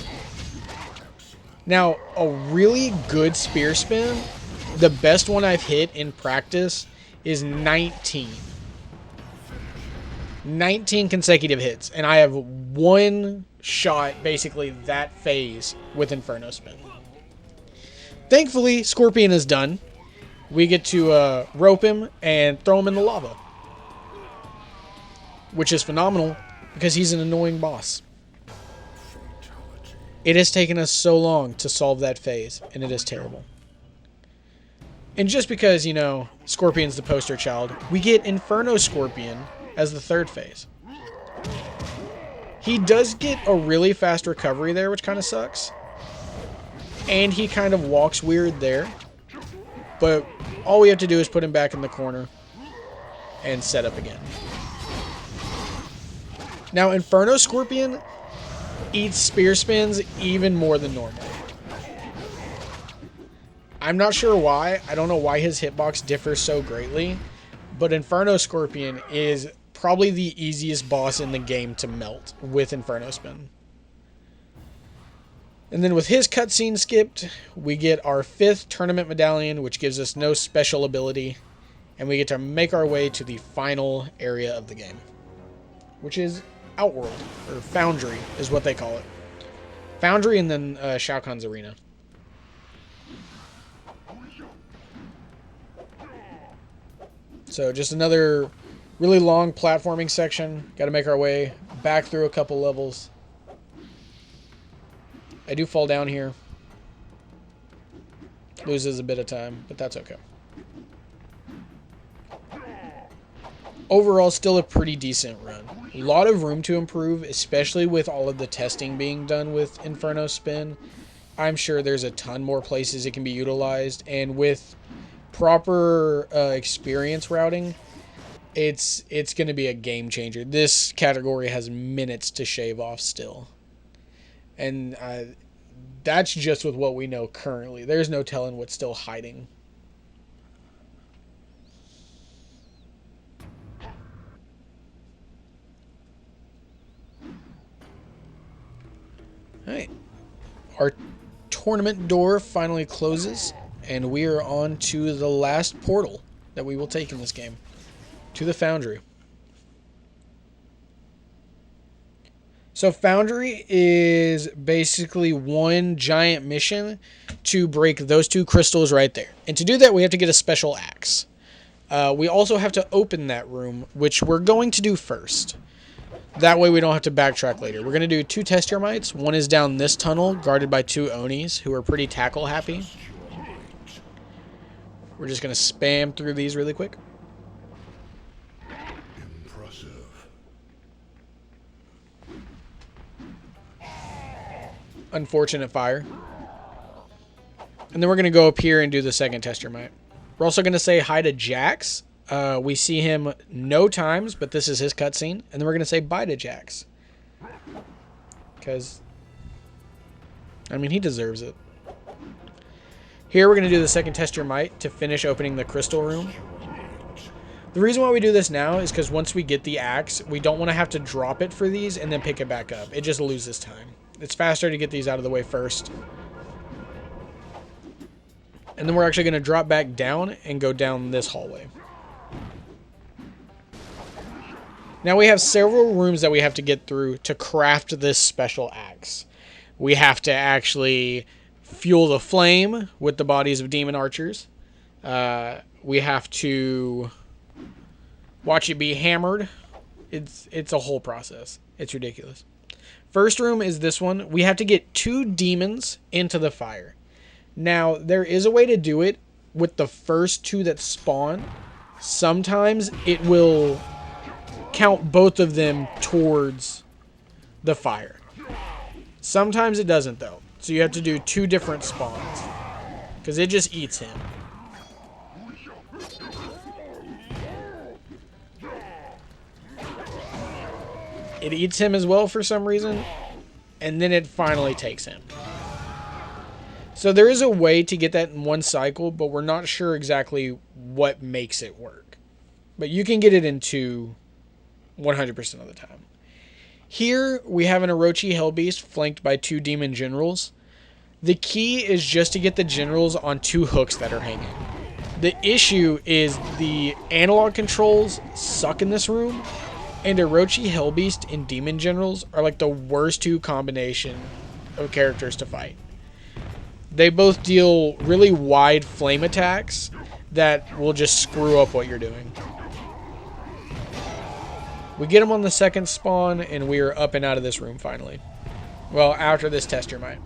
Now, a really good spear spin, the best one I've hit in practice, is 19. 19 consecutive hits, and I have one shot basically that phase with Inferno Spin. Thankfully, Scorpion is done. We get to rope him and throw him in the lava, which is phenomenal because he's an annoying boss. It has taken us so long to solve that phase, and it is terrible. And just because, you know, Scorpion's the poster child, we get Inferno Scorpion as the third phase. He does get a really fast recovery there, which kind of sucks. And he kind of walks weird there. But all we have to do is put him back in the corner and set up again. Now, Inferno Scorpion eats spear spins even more than normal. I'm not sure why. I don't know why his hitbox differs so greatly. But Inferno Scorpion is probably the easiest boss in the game to melt with Inferno Spin. And then with his cutscene skipped, we get our 5th tournament medallion, which gives us no special ability. And we get to make our way to the final area of the game, which is Outworld, or Foundry is what they call it. Foundry and then Shao Kahn's arena. So just another really long platforming section. Got to make our way back through a couple levels. I do fall down here. Loses a bit of time, but that's okay. Overall, still a pretty decent run. A lot of room to improve, especially with all of the testing being done with Inferno Spin. I'm sure there's a ton more places it can be utilized, and with proper experience routing, it's going to be a game changer. This category has minutes to shave off still. And that's just with what we know currently. There's no telling what's still hiding. Alright, our tournament door finally closes, and we are on to the last portal that we will take in this game, to the Foundry. So Foundry is basically one giant mission to break those 2 crystals right there. And to do that, we have to get a special axe. We also have to open that room, which we're going to do first. That way we don't have to backtrack later. We're going to do 2 test mites. One is down this tunnel, guarded by 2 Onis, who are pretty tackle happy. We're just going to spam through these really quick. Impressive. Unfortunate fire. And then we're going to go up here and do the second test mite. We're also going to say hi to Jax. We see him no times, but this is his cutscene. And then we're going to say bye to Jax. Because, I mean, he deserves it. Here we're going to do the second test mite to finish opening the crystal room. The reason why we do this now is because once we get the axe, we don't want to have to drop it for these and then pick it back up. It just loses time. It's faster to get these out of the way first. And then we're actually going to drop back down and go down this hallway. Now we have several rooms that we have to get through to craft this special axe. We have to actually fuel the flame with the bodies of demon archers. We have to watch it be hammered. It's a whole process. It's ridiculous. First room is this one. We have to get 2 demons into the fire. Now, there is a way to do it with the first 2 that spawn. Sometimes it will count both of them towards the fire. Sometimes it doesn't, though. So you have to do 2 different spawns, because it just eats him. It eats him as well for some reason, and then it finally takes him. So there is a way to get that in one cycle, but we're not sure exactly what makes it work. But you can get it in 2 100% of the time. Here we have an Orochi hellbeast flanked by 2 demon generals. The key is just to get the generals on 2 hooks that are hanging. The issue is the analog controls suck in this room, and Orochi hellbeast and demon generals are like the worst 2 combination of characters to fight. They both deal really wide flame attacks that will just screw up what you're doing. We get them on the second spawn, and we are up and out of this room finally. Well, after this test mite.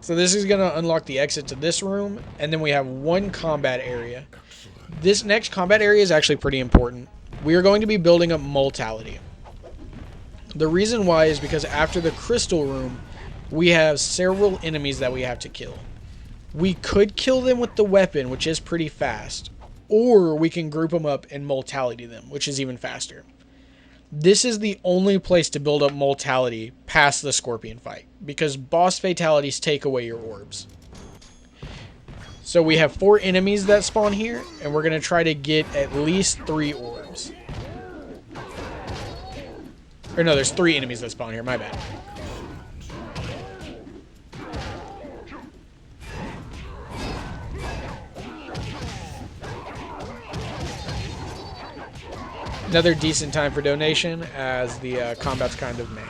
So this is going to unlock the exit to this room, and then we have 1 combat area. This next combat area is actually pretty important. We are going to be building up mortality. The reason why is because after the crystal room, we have several enemies that we have to kill. We could kill them with the weapon, which is pretty fast, or we can group them up and mortality them, which is even faster. This is the only place to build up mortality past the scorpion fight, because boss fatalities take away your orbs. So we have 4 enemies that spawn here, and we're going to try to get at least 3 orbs. Or no, there's 3 enemies that spawn here, my bad. Another decent time for donation, as the combat's kind of meh.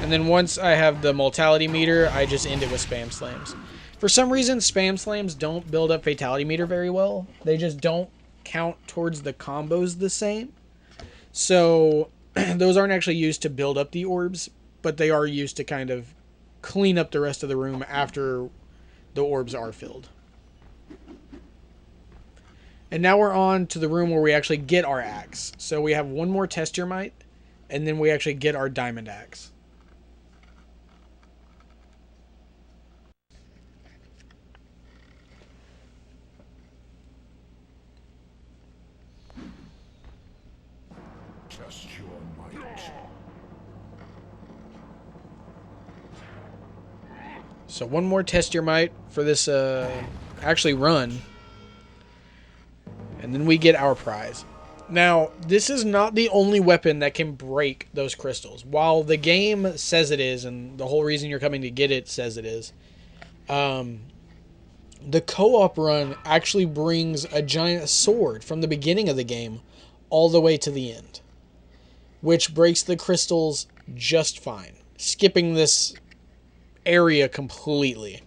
And then once I have the mortality meter, I just end it with spam slams. For some reason, spam slams don't build up fatality meter very well. They just don't count towards the combos the same. So those aren't actually used to build up the orbs, but they are used to kind of clean up the rest of the room after the orbs are filled. And now we're on to the room where we actually get our axe. So we have one more test termite, and then we actually get our diamond axe. Test your might. So one more test your might for this actually run. And then we get our prize. Now, this is not the only weapon that can break those crystals. While the game says it is, and the whole reason you're coming to get it says it is, the co-op run actually brings a giant sword from the beginning of the game all the way to the end, which breaks the crystals just fine, skipping this area completely,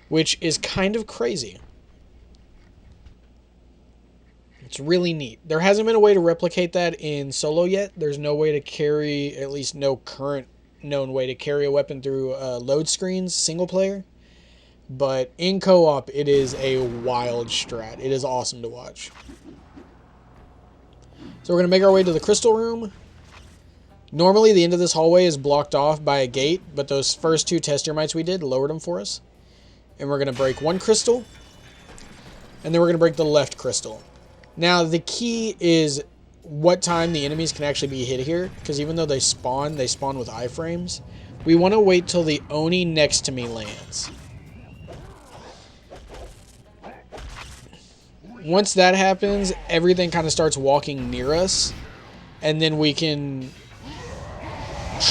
which is kind of crazy. It's really neat. There hasn't been a way to replicate that in solo yet. There's no way to carry, at least no current known way to carry a weapon through load screens, single player. But in co-op, it is a wild strat. It is awesome to watch. So we're going to make our way to the crystal room. Normally, the end of this hallway is blocked off by a gate, but those first 2 test termites we did lowered them for us. And we're going to break 1 crystal, and then we're going to break the left crystal. Now, the key is what time the enemies can actually be hit here, because even though they spawn with iframes. We want to wait till the Oni next to me lands. Once that happens, everything kind of starts walking near us, and then we can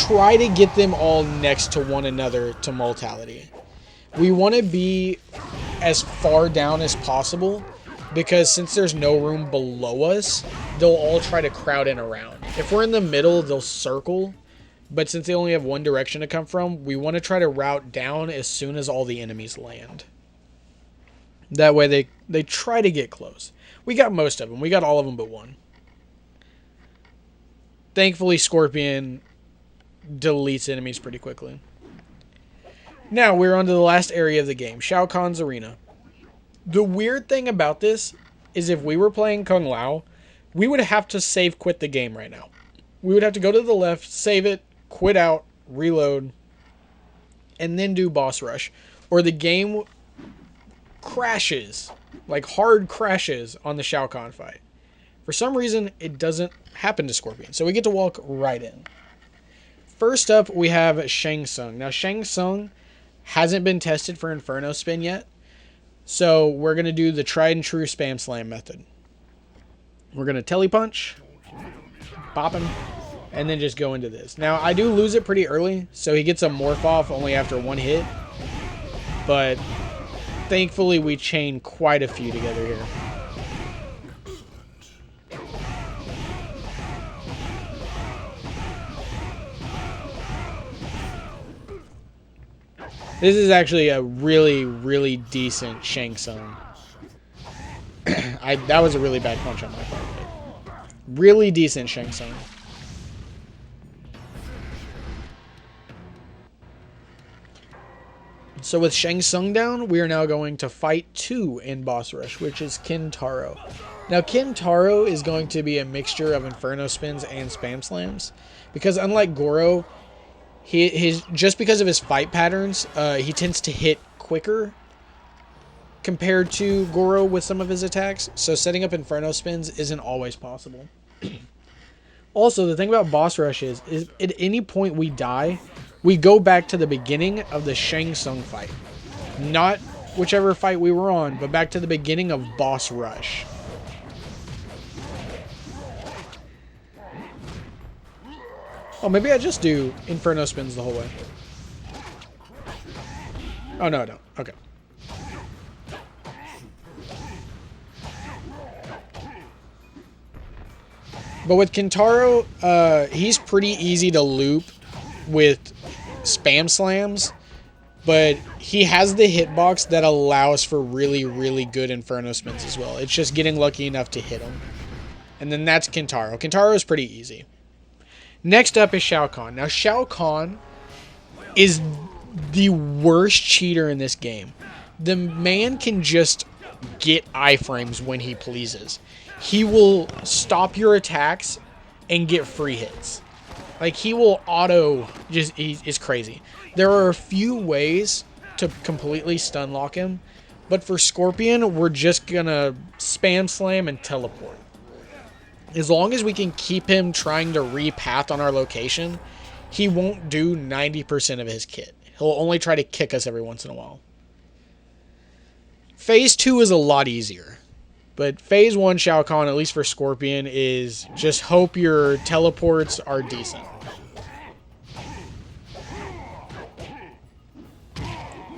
try to get them all next to one another to mortality. We want to be as far down as possible, because since there's no room below us, they'll all try to crowd in around. If we're in the middle, they'll circle, but since they only have one direction to come from, we want to try to route down as soon as all the enemies land. That way they try to get close. We got most of them. We got all of them but 1. Thankfully, Scorpion deletes enemies pretty quickly. Now, we're on to the last area of the game, Shao Kahn's Arena. The weird thing about this is if we were playing Kung Lao, we would have to save quit the game right now. We would have to go to the left, save it, quit out, reload, and then do boss rush. Or the game crashes, like hard crashes on the Shao Kahn fight. For some reason, it doesn't happen to Scorpion, so we get to walk right in. First up, we have Shang Tsung. Now, Shang Tsung hasn't been tested for Inferno Spin yet, so we're going to do the tried and true spam slam method. We're going to telepunch, pop him, and then just go into this. Now, I do lose it pretty early, so he gets a morph off only after 1 hit, but thankfully we chain quite a few together here. This is actually a really, really decent Shang Tsung. That was a really bad punch on my part. Really decent Shang Tsung. So with Shang Tsung down, we are now going to fight 2 in boss rush, which is Kintaro. Now Kintaro is going to be a mixture of Inferno Spins and Spam Slams, because unlike Goro, just because of his fight patterns, he tends to hit quicker, compared to Goro with some of his attacks, so setting up Inferno spins isn't always possible. Also, the thing about boss rush is at any point we die, we go back to the beginning of the Shang Tsung fight. Not whichever fight we were on, but back to the beginning of boss rush. Oh, maybe I just do Inferno spins the whole way. Oh, no, I don't. Okay. But with Kintaro, he's pretty easy to loop with spam slams, but he has the hitbox that allows for really, really good Inferno spins as well. It's just getting lucky enough to hit him. And then that's Kintaro. Kintaro is pretty easy. Next up is Shao Kahn. Now, Shao Kahn is the worst cheater in this game. The man can just get iframes when he pleases. He will stop your attacks and get free hits. Like, he will auto, it's crazy. There are a few ways to completely stun lock him, but for Scorpion, we're just gonna spam slam and teleport. As long as we can keep him trying to repath on our location, he won't do 90% of his kit. He'll only try to kick us every once in a while. Phase 2 is a lot easier. But Phase 1 Shao Kahn, at least for Scorpion, is just hope your teleports are decent.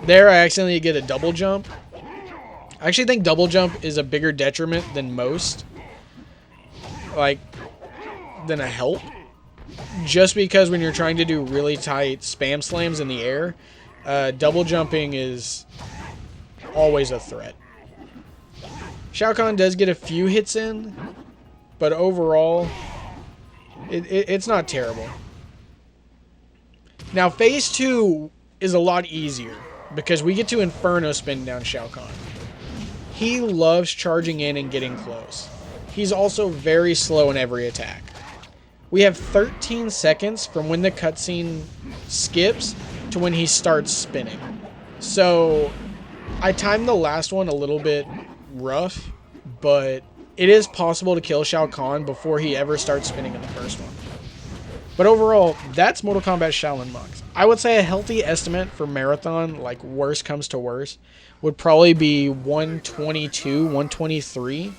There, I accidentally get a double jump. I actually think double jump is a bigger detriment than most. Like, than a help. Just because when you're trying to do really tight spam slams in the air, double jumping is always a threat. Shao Kahn does get a few hits in, but overall, it's not terrible. Now, Phase 2 is a lot easier, because we get to Inferno spin down Shao Kahn. He loves charging in and getting close. He's also very slow in every attack. We have 13 seconds from when the cutscene skips to when he starts spinning. So, I timed the last one a little bit rough, but it is possible to kill Shao Kahn before he ever starts spinning in the first one. But overall, that's Mortal Kombat Shaolin Monks. I would say a healthy estimate for Marathon, like worst comes to worst, would probably be 122, 123.